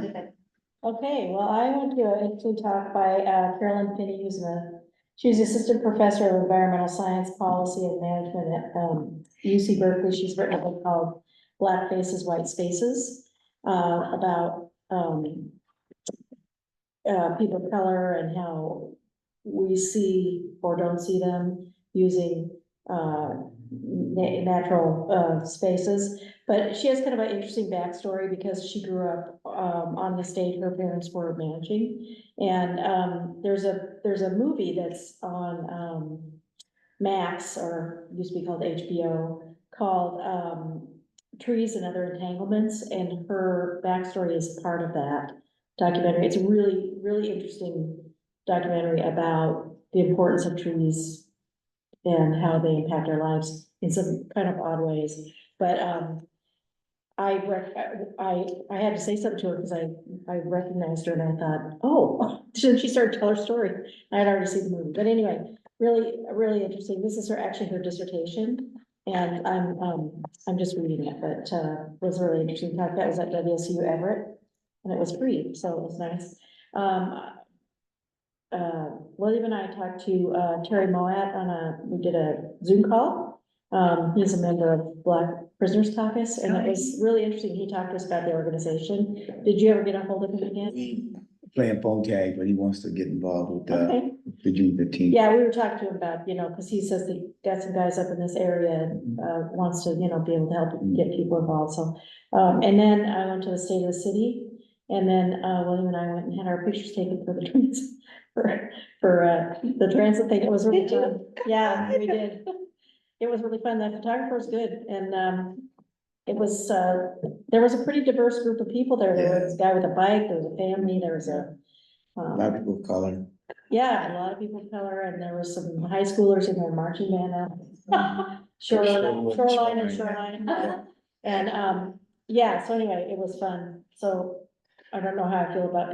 Okay, well, I want to actually talk by Carolyn Finney, she's assistant professor of environmental science, policy and management at UC Berkeley. She's written a book called Black Faces, White Spaces, about people of color and how we see or don't see them using natural spaces. But she has kind of an interesting backstory because she grew up on the state her parents were managing. And there's a movie that's on Max, or used to be called HBO, called Trees and Other Entanglements, and her backstory is part of that documentary. It's a really, really interesting documentary about the importance of trees and how they impact our lives in some kind of odd ways. But I had to say something to her because I recognized her and I thought, oh, then she started to tell her story. I had already seen the movie, but anyway, really, really interesting. This is her dissertation, and I'm just reading it, but it was really interesting. That was at WSU Everett, and it was free, so it was nice. William and I talked to Terry Moat we did a Zoom call. He's a member of Black Prisoners Caucus, and it was really interesting. He talked to us about the organization. Did you ever get a hold of him again? playing phone tag, but he wants to get involved with Okay. the team. Yeah, we were talking to him about, because he says that got some guys up in this area and wants to, be able to help get people involved, so. And then I went to the state of the city, and then William and I went and had our pictures taken for the for the transit thing. It was really fun. Yeah, we did. It was really fun. The photographer was good, and it was, there was a pretty diverse group of people there. There was a guy with a bike, there was a family, there was A lot of people of color. yeah, a lot of people of color, and there were some high schoolers in their marching band. shoreline and Shoreline. shoreline. And, yeah, so anyway, it was fun. So I don't know how I feel about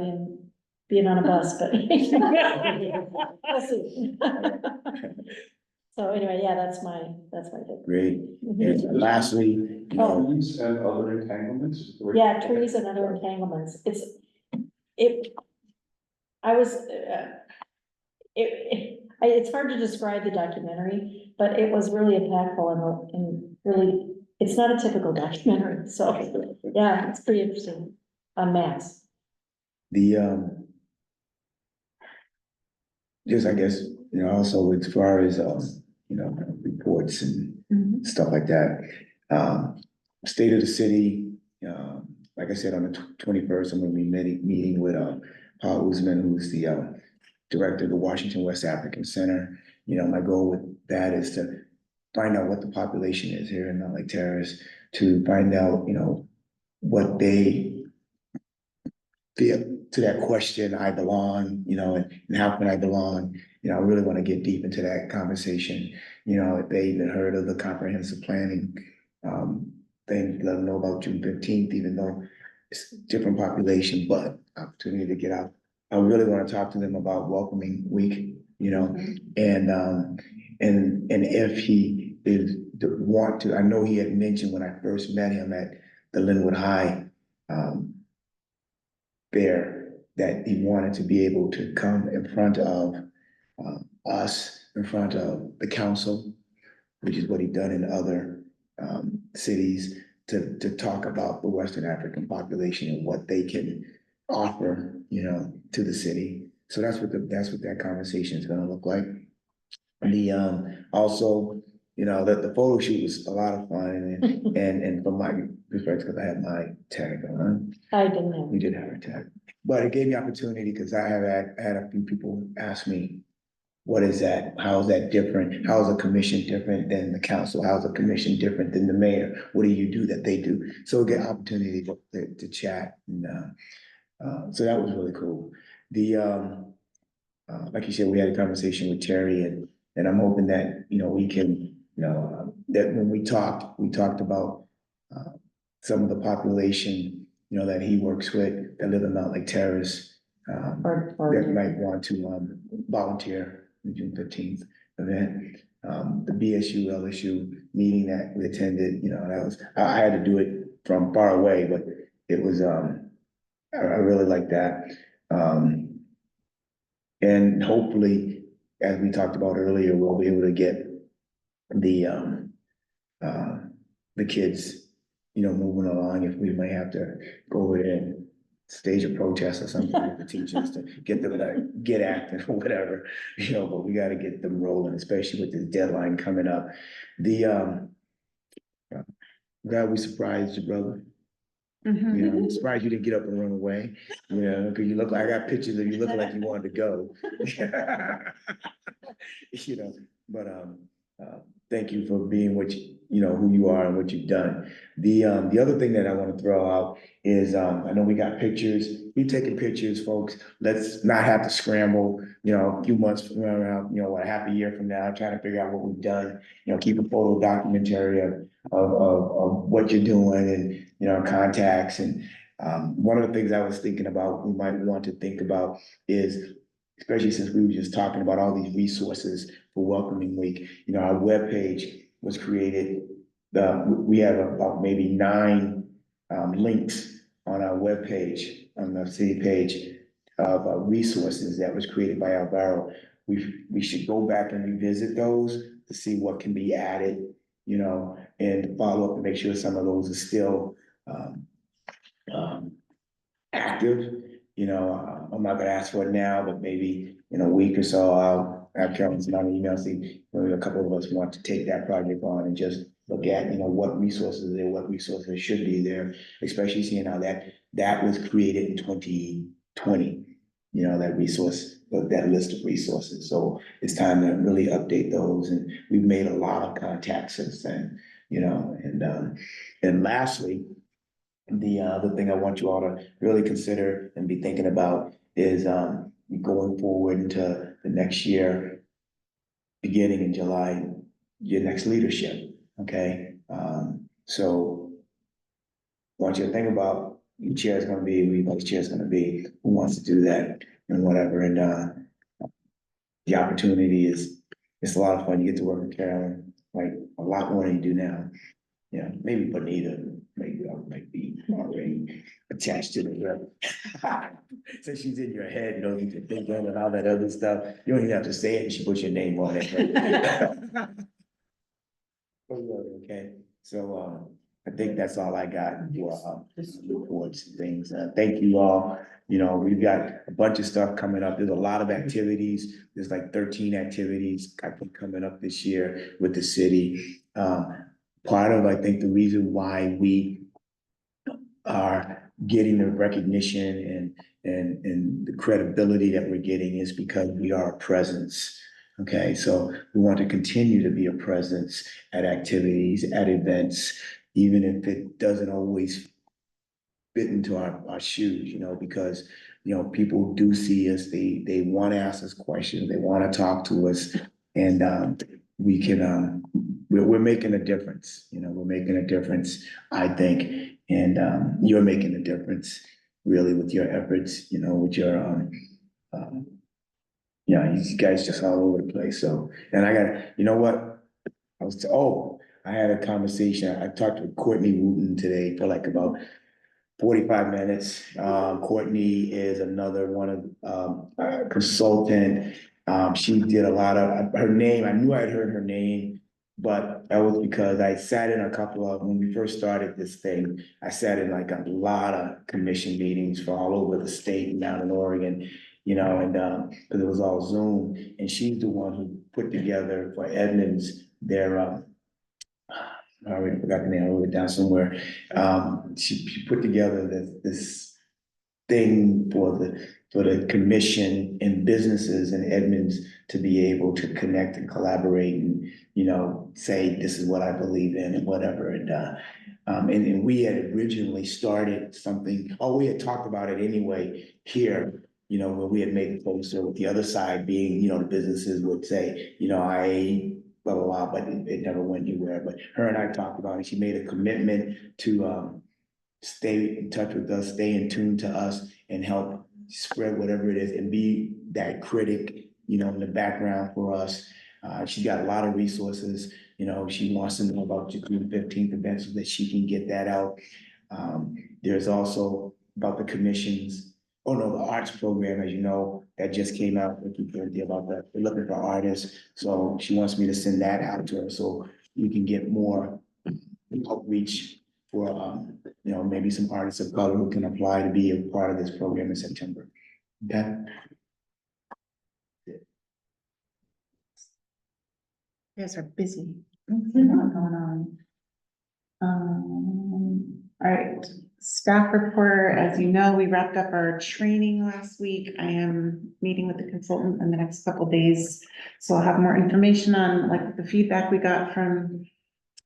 being on a bus, but we'll see. So anyway, yeah, that's my thing. Great. Mhm. And lastly, you know, Trees and other entanglements? Yeah, trees and other entanglements. I was, it's hard to describe the documentary, but it was really impactful and really, it's not a typical documentary, so, yeah, it's pretty interesting on mass. the, just, I guess, you know, also as far as, you know, reports and Mhm. stuff like that. State of the city, like I said, on the 21st, I'm gonna be meeting with, Paul Usman, who's the, director of the Washington West African Center. You know, my goal with that is to find out what the population is here in Mountlake Terrace, to find out, you know, what they feel to that question, I belong, you know, and how can I belong? You know, I really want to get deep into that conversation. You know, if they even heard of the comprehensive planning, thing, let them know about June 15th, even though it's different population, but opportunity to get out. I really want to talk to them about welcoming week, you know, and if he is want to, I know he had mentioned when I first met him at the Linwood High, fair, that he wanted to be able to come in front of us, in front of the council, which is what he's done in other cities, to talk about the Western African population and what they can offer, you know, to the city. So that's what that conversation is gonna look like. Also, you know, the photo shoot was a lot of fun and from my perspective, because I had my tag on. I didn't know. We did have a tag, but it gave me opportunity because I have had a few people ask me, what is that? How is that different? How is a commission different than the council? How is a commission different than the mayor? What do you do that they do? So get opportunity to chat and, so that was really cool. Like you said, we had a conversation with Terry and I'm hoping that, you know, we can, you know, that when we talked about, some of the population, you know, that he works with that live in Mountlake Terrace, that might want to, volunteer the June 15th event. The BSU LSU meeting that we attended, you know, that was, I had to do it from far away, but it was, I really like that. And hopefully, as we talked about earlier, we'll be able to get the kids, you know, moving along. If we might have to go over there and stage a protest or something with the teachers to get them to get active or whatever, you know, but we gotta get them rolling, especially with this deadline coming up. Glad we surprised your brother. You know, I'm surprised you didn't get up and run away, you know, because you look like, I got pictures of you looking like you wanted to go. You know, but, thank you for being what you know, who you are and what you've done. The other thing that I want to throw out is, I know we got pictures, we taking pictures, folks. Let's not have to scramble, you know, a few months from now, you know, what, half a year from now, trying to figure out what we've done. You know, keep a photo documentary of what you're doing and, you know, contacts. And one of the things I was thinking about, we might want to think about is, especially since we were just talking about all these resources for Welcoming Week, you know, our webpage was created. We have about maybe 9 links on our webpage, on the city page of resources that was created by Alvaro. We should go back and revisit those to see what can be added, you know, and follow up and make sure some of those are still active. You know, I'm not gonna ask for it now, but maybe in a week or so, I'll have Carolyn's not an email, see, maybe a couple of us want to take that project on and just look at, you know, what resources there, what resources should be there, especially seeing how that was created in 2020, you know, that list of resources. So it's time to really update those, and we've made a lot of contacts since then, you know, and lastly, the thing I want you all to really consider and be thinking about is, going forward into the next year, beginning in July, your next leadership, okay? So I want you to think about who chair is gonna be, who vice chair is gonna be, who wants to do that and whatever, and the opportunity is, it's a lot of fun. You get to work with Carolyn, like a lot more than you do now. Yeah, maybe Bonita, maybe I might be already attached to the rep. So she's in your head, you know, you can think of and all that other stuff. You don't even have to say it, she puts your name on it. Okay, so, I think that's all I got for, reports and things. Thank you all. You know, we've got a bunch of stuff coming up. There's a lot of activities. There's like 13 activities, I think, coming up this year with the city. Part of, I think, the reason why we are getting the recognition and the credibility that we're getting is because we are a presence. Okay, so we want to continue to be a presence at activities, at events, even if it doesn't always fit into our shoes, you know, because, you know, people do see us, they want to ask us questions, they want to talk to us, and we can, we're making a difference, you know, we're making a difference, I think, and you're making a difference really with your efforts, you know, with your, yeah, you guys just all over the place, so, and I got, you know what? I had a conversation, I talked with Courtney Wooten today for like about 45 minutes. Courtney is another one of, consultant. She did a lot of, her name, I knew I'd heard her name, but that was because I sat in a couple of, when we first started this thing, I sat in like a lot of commission meetings for all over the state and down in Oregon, you know, and, because it was all Zoom, and she's the one who put together for Edmonds their, I already forgot the name, I wrote it down somewhere. She put together this thing for the commission and businesses in Edmonds to be able to connect and collaborate and, you know, say, this is what I believe in and whatever. And we had originally started something, we had talked about it anyway here, you know, when we had made the poster with the other side being, you know, the businesses would say, you know, blah, blah, blah, but it never went anywhere. But her and I talked about it. She made a commitment to stay in touch with us, stay in tune to us, and help spread whatever it is and be that critic, you know, in the background for us. She's got a lot of resources. You know, she wants to know about the June 15th event so that she can get that out. There's also about the commissions. Oh no, the arts program, as you know, that just came out, about that, we're looking for artists, so she wants me to send that out to her, so we can get more outreach for, you know, maybe some artists of color who can apply to be a part of this program in September. Okay? You guys are busy. There's a lot going on. All right, staff report, as you know, we wrapped up our training last week. I am meeting with the consultant in the next couple of days. So I'll have more information on like the feedback we got from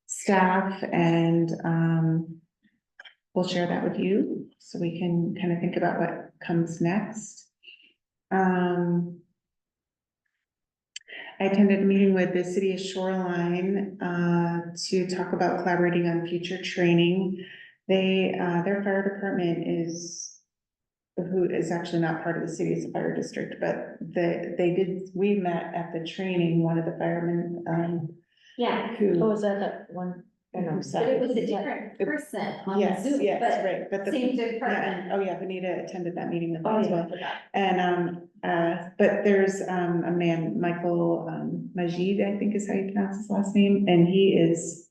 staff, and we'll share that with you so we can kind of think about what comes next. I attended a meeting with the city of Shoreline to talk about collaborating on future training. Their fire department who is actually not part of the city, it's a fire district, but we met at the training, one of the firemen, Yeah, Oh, is that that one? I know. but it was a different person on the yes, Zoom, yes, but right, but same yeah, department. oh yeah, Benita attended that meeting with me Oh, as yeah, I well. forgot. And, but there's, a man, Michael, Majid, I think is how you pronounce his last name, and he is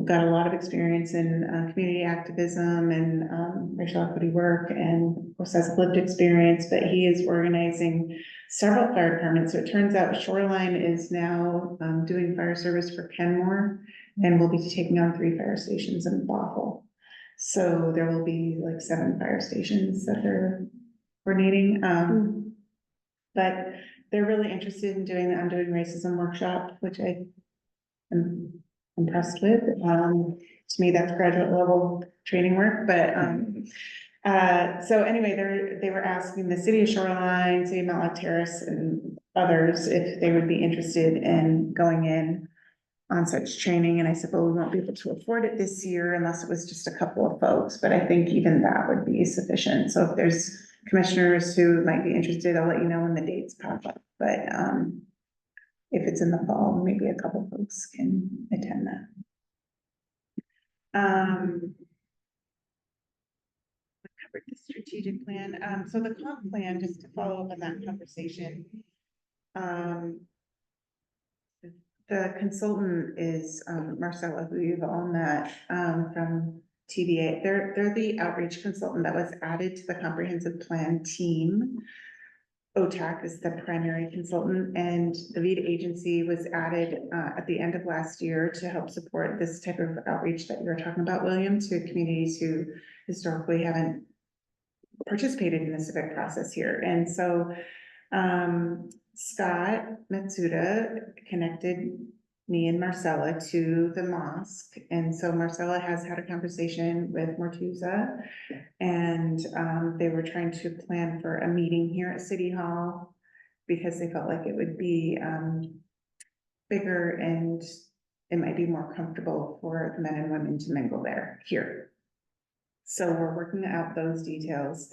got a lot of experience in, community activism and, racial equity work, and of course has lived experience, but he is organizing several fire departments. So it turns out Shoreline is now, doing fire service for Kenmore, and will be taking on 3 fire stations in Bothell. So there will be like 7 fire stations that they're coordinating. But they're really interested in doing the Undoing Racism workshop, which I am impressed with. To me, that's graduate level training work, but So anyway, they were asking the city of Shoreline, city of Mountlake Terrace and others if they would be interested in going in on such training. And I said, well, we won't be able to afford it this year unless it was just a couple of folks, but I think even that would be sufficient. So if there's commissioners who might be interested, I'll let you know when the dates pop up. But, if it's in the fall, maybe a couple folks can attend that. We covered the strategic plan. So the comp plan, just to follow up on that conversation. The consultant is, Marcella, who you've all met, from TVA. They're the outreach consultant that was added to the comprehensive plan team. OTAC is the primary consultant, and the lead agency was added at the end of last year to help support this type of outreach that you're talking about, William, to communities who historically haven't participated in the civic process here. And so Scott Matsuda connected me and Marcella to the mosque. And so Marcella has had a conversation with Mortuza, and they were trying to plan for a meeting here at City Hall because they felt like it would be bigger and it might be more comfortable for the men and women to mingle here. So we're working out those details.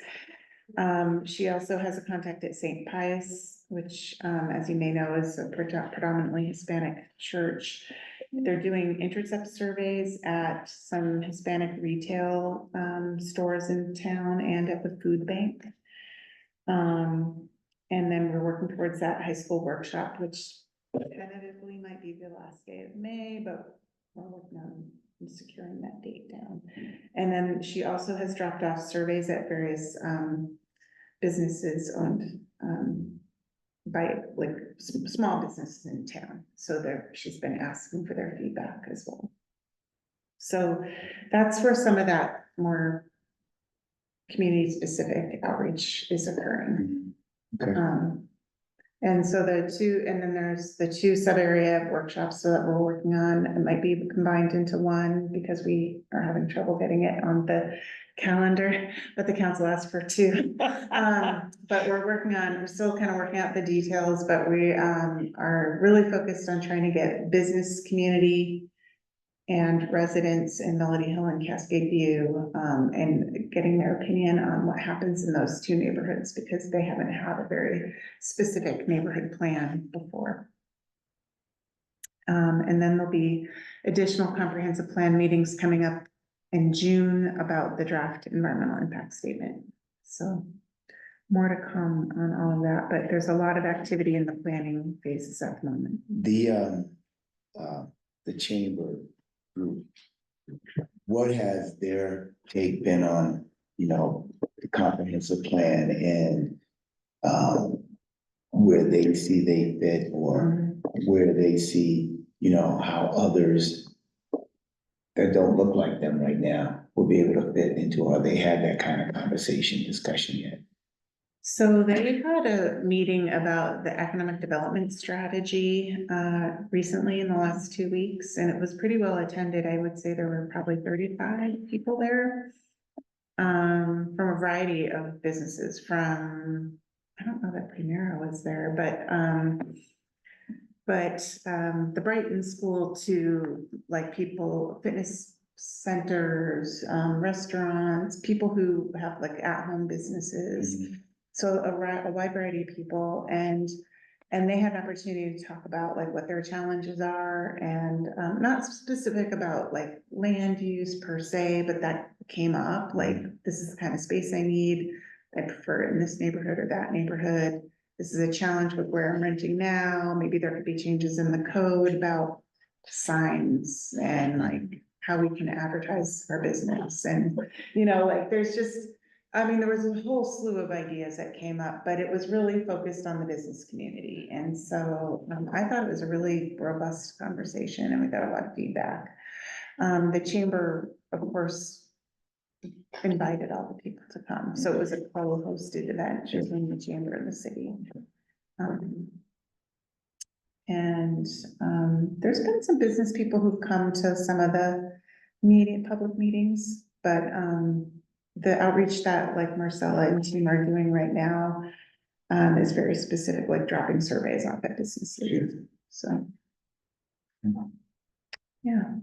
She also has a contact at St. Pius, which, as you may know, is a predominantly Hispanic church. They're doing intercept surveys at some Hispanic retail stores in town and at the food bank. And then we're working towards that high school workshop, which tentatively might be the last day of May, but we're working on securing that date down. And then she also has dropped off surveys at various businesses owned by like small businesses in town. So she's been asking for their feedback as well. So that's where some of that more community specific outreach is occurring. Okay. And so then there's the two sub area workshops that we're working on. It might be combined into one because we are having trouble getting it on the calendar, but the council asked for two. But we're still kind of working out the details, but we are really focused on trying to get business community and residents in Melody Hill and Cascade View, and getting their opinion on what happens in those two neighborhoods, because they haven't had a very specific neighborhood plan before. And then there'll be additional comprehensive plan meetings coming up in June about the draft environmental impact statement. So more to come on all of that, but there's a lot of activity in the planning phases at the moment. The chamber group, what has their take been on, the comprehensive plan and where they see they fit, or where they see, how others that don't look like them right now will be able to fit into, or they had that kind of discussion yet? So they had a meeting about the economic development strategy recently in the last 2 weeks, and it was pretty well attended. I would say there were probably 35 people there from a variety of businesses. From, I don't know that Primera was there, but the Brighton School to like people, fitness centers, restaurants, people who have like at-home businesses. So a wide variety of people, and they had an opportunity to talk about like what their challenges are, and not specific about like land use per se, but that came up, like, this is the kind of space I need. I prefer it in this neighborhood or that neighborhood. This is a challenge with where I'm renting now. Maybe there could be changes in the code about signs and like how we can advertise our business. And, like there's just, there was a whole slew of ideas that came up, but it was really focused on the business community. And so I thought it was a really robust conversation, and we got a lot of feedback. The chamber, of course, invited all the people to come. So it was a co-hosted event between the chamber and the city. There's been some business people who've come to some of the public meetings, but the outreach that like Marcella and team are doing right now is very specific, like dropping surveys off at businesses, so. Yeah.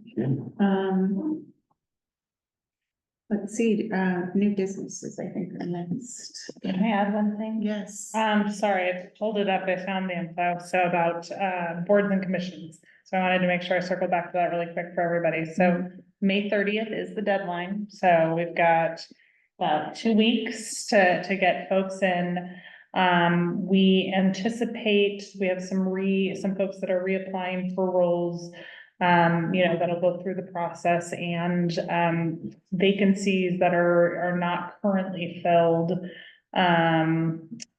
Let's see, new businesses, I think, are next. Can I add one thing? Yes. Sorry, I pulled it up, I found the info, so about, boards and commissions. So I wanted to make sure I circle back to that really quick for everybody. So May 30th is the deadline, so we've got about 2 weeks to get folks in. We anticipate, we have some folks that are reapplying for roles. That'll go through the process, and, vacancies that are not currently filled.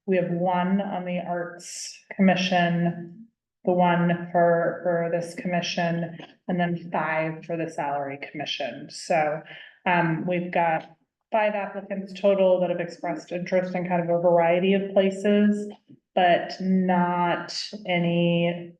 We have one on the Arts Commission, the one for this commission, and then 5 for the Salary Commission. So, we've got 5 applicants total that have expressed interest in kind of a variety of places, but not any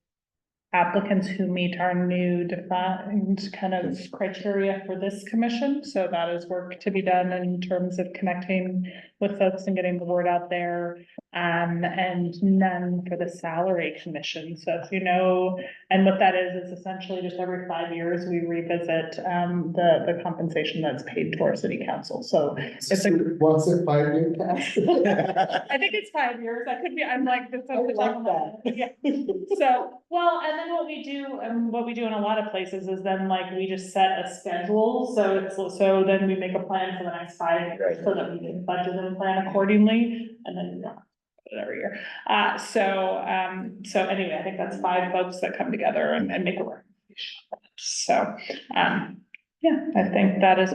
applicants who meet our new defined kind of criteria for this commission. So that is work to be done in terms of connecting with folks and getting the word out there. And none for the Salary Commission. So if you know, and what that is essentially just every 5 years, we revisit the compensation that's paid to our city council. So it's Once a 5-year pass. I think it's 5 years. I could be, I'm like, this. I like that. Yeah. So, well, and then what we do in a lot of places is then like, we just set a schedule. So then we make a plan for the next 5 years so that we can budget and plan accordingly. And then every year. So anyway, I think that's 5 folks that come together and make a recommendation. So, yeah, I think that is,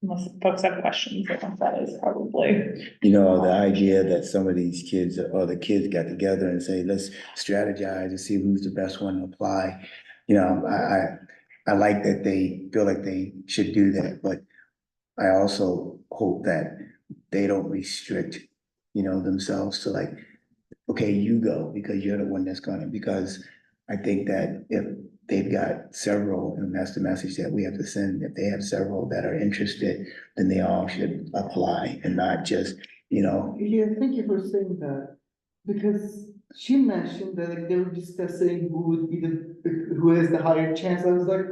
unless folks have questions, I think that is probably. The idea that some of these kids or the kids got together and say, let's strategize and see who's the best one to apply. I like that they feel like they should do that, but I also hope that they don't restrict, themselves to like, okay, you go because you're the one that's gonna, because I think that if they've got several, and that's the message that we have to send, if they have several that are interested, then they all should apply and not just, Yeah, thank you for saying that, because she mentioned that like, they were discussing who would be who has the higher chance. I was like,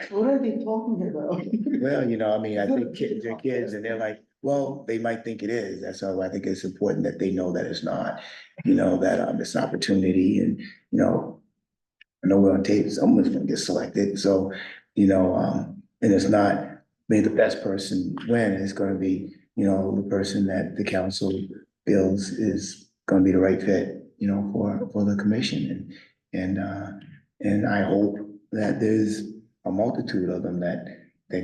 what are they talking about? well, I think kids are kids and they're like, well, they might think it is. That's why I think it's important that they know that it's not, that it's an opportunity and, I know we're on tape, someone's gonna get selected, so, and it's not, may the best person win, it's gonna be, the person that the council feels is gonna be the right fit, for the commission, and I hope that there's a multitude of them that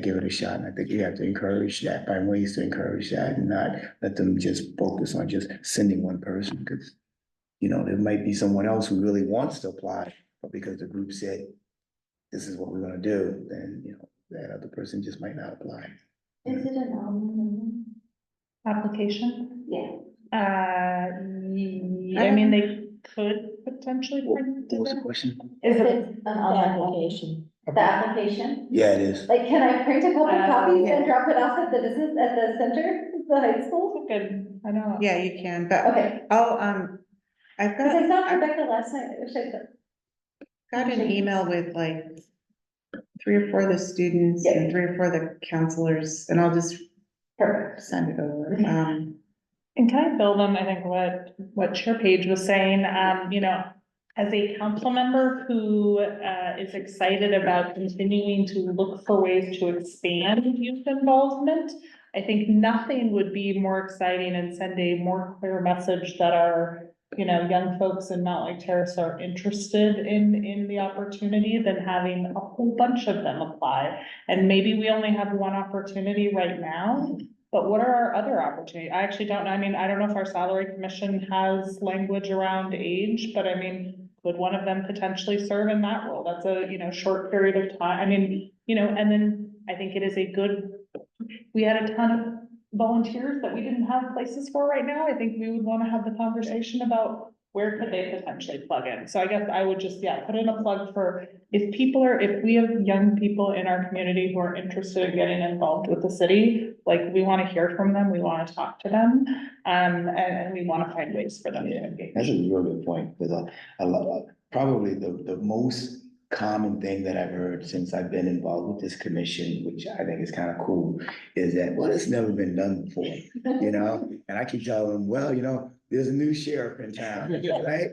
give it a shot, and I think you have to encourage that, find ways to encourage that, and not let them just focus on just sending one person, because, there might be someone else who really wants to apply, but because the group said, this is what we're gonna do, then, that other person just might not apply. Is it an online? Application? Yeah. I mean, they could potentially print What was the it. question? Is it an The online application. The application? Yeah, it is. Like, can I print a couple copies yeah. and drop it off at the business, at the center, the high school? Good, I know. Yeah, you can, but Okay, I'll, I've because I saw got Rebecca last night, I wish I could. an email with like 3 or 4 of the students and 3 or 4 of the counselors, and I'll just Perfect. send it over. And can I build on, I think, what Chair Page was saying, as a council member who, is excited about continuing to look for ways to expand youth involvement, I think nothing would be more exciting and send a more clear message that our, young folks in Mountlake Terrace are interested in the opportunity than having a whole bunch of them apply. And maybe we only have one opportunity right now, but what are our other opportunities? I actually don't know. I mean, I don't know if our salary commission has language around age, but I mean, could one of them potentially serve in that role? That's a, short period of time. I mean, and then I think it is we had a ton of volunteers that we didn't have places for right now. I think we would want to have the conversation about where could they potentially plug in? So I guess I would just, put in a plug for, if we have young people in our community who are interested in getting involved with the city, like, we want to hear from them, we want to talk to them, and we want to find ways for them to engage. That's a real good point, because I love, probably the most common thing that I've heard since I've been involved with this commission, which I think is kind of cool, is that, well, it's never been done before, you know? And I keep telling them, well, you know, there's a new sheriff in town, right?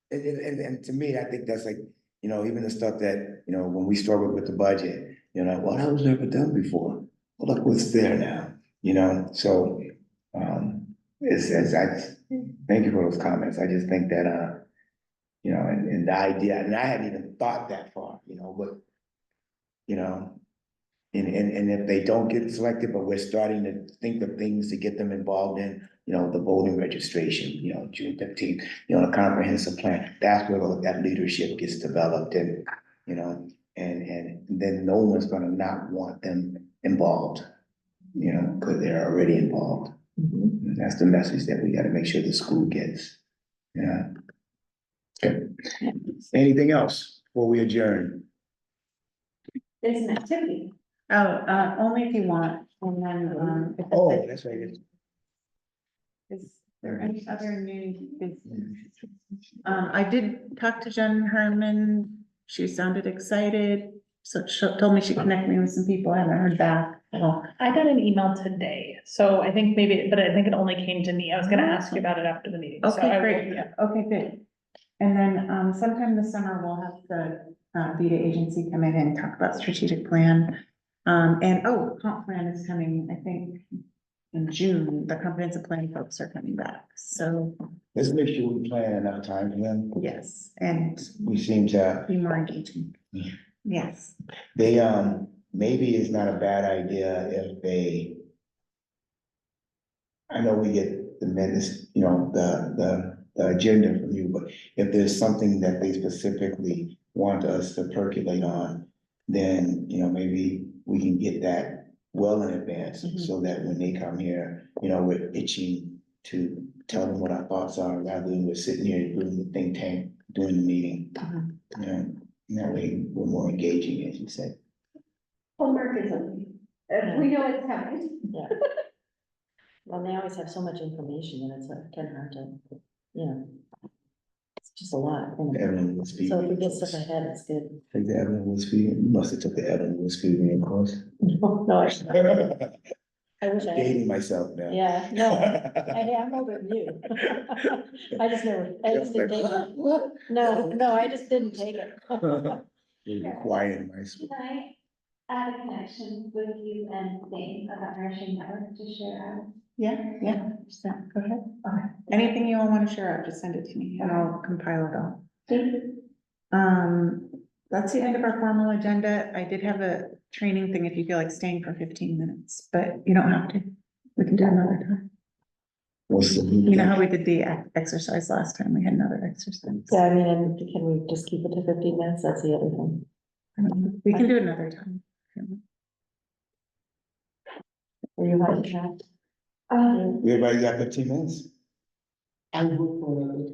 And to me, I think that's like, you know, even the stuff that, you know, when we struggled with the budget, you know, well, that was never done before. Well, look what's there now, you know? So, thank you for those comments. I just think that, you know, and the idea, and I hadn't even thought that far, you know, but, you know, and if they don't get selected, but we're starting to think of things to get them involved in, you know, the voting registration, you know, June 15th, you know, the comprehensive plan, that's where that leadership gets developed and, you know, and then no one's gonna not want them involved, you know, because they're already involved. And that's the message that we gotta make sure the school gets, yeah. Okay. Anything else before we adjourn? There's an activity. Oh, only if you want, and then, if Oh, it's- that's right. is there any other new business? I did talk to Jen Herman, she sounded excited, so she told me she'd connect me with some people, I haven't heard back. Well, I got an email today, so I think maybe, but I think it only came to me. I was gonna ask you about it after the meeting. so I okay, will- great, yeah. okay, good. And then, sometime this summer, we'll have the, Vita agency come in and talk about strategic plan. Comp plan is coming, I think, in June, the comprehensive plan folks are coming back, so, Let's make sure we plan enough time for them. yes, and We seem to, be more engaging. Yeah. Yes, they, maybe it's not a bad idea if they. I know we get the minutes, you know, the agenda from you, but if there's something that they specifically want us to percolate on, then, you know, maybe we can get that well in advance, Mhm. so that when they come here, you know, we're itching to tell them what our thoughts are, rather than we're sitting here doing the think tank, doing the meeting. Mhm. You know, and that way we're more engaging, as you said. Homework is something. We know it's coming. Yeah. Well, they always have so much information that it's kind of hard to, you know, it's just a lot. And Evelyn was feeding. so if we get me, stuff ahead, it's good. Take the Evelyn was feeding, you must have took the Evelyn was feeding course. No, I wish I had. Dating myself now. Yeah, no, I'm older than you. I just didn't take it. What? No, I just didn't take it. You're quiet in my school. Can I add a connection with you and Zane about Nourishing Network to share out? yeah, so, go ahead. Okay. Anything you all want to share, just send it to me and I'll compile it all. Thank you. That's the end of our formal agenda. I did have a training thing if you feel like staying for 15 minutes, but you don't have to. We can do another time. What's the? You know how we did the exercise last time? We had another exercise. Yeah, I mean, and can we just keep it to 15 minutes? That's the other thing. We can do it another time. Are you hot to chat? Everybody got 15 minutes? I would for another.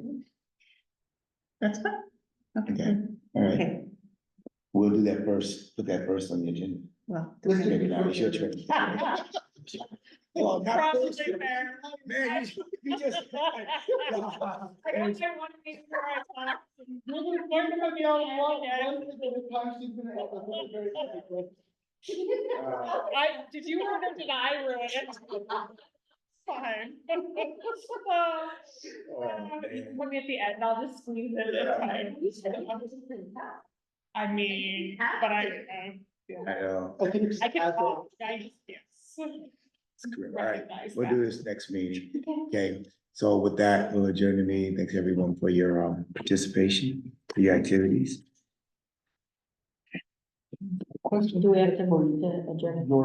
That's fine. Okay. All right, Okay, we'll do that first, put that first on the agenda. well. Let's Check it out, it's your turn. Well, not Probably first. fair. Man, you just. I guess I want to make sure I talk. We're gonna be all along, did you ruin it? Did I ruin it? Fine. You can put me at the end, I'll just squeeze it, it's fine. I mean, but I know. I think it's I can as a- talk, I just, yes. It's great. All right, Recognize we'll that. do this next meeting. Okay, so with that, we'll adjourn the meeting. Thanks everyone for your participation, for your activities. Question. Do we have to adjourn? Your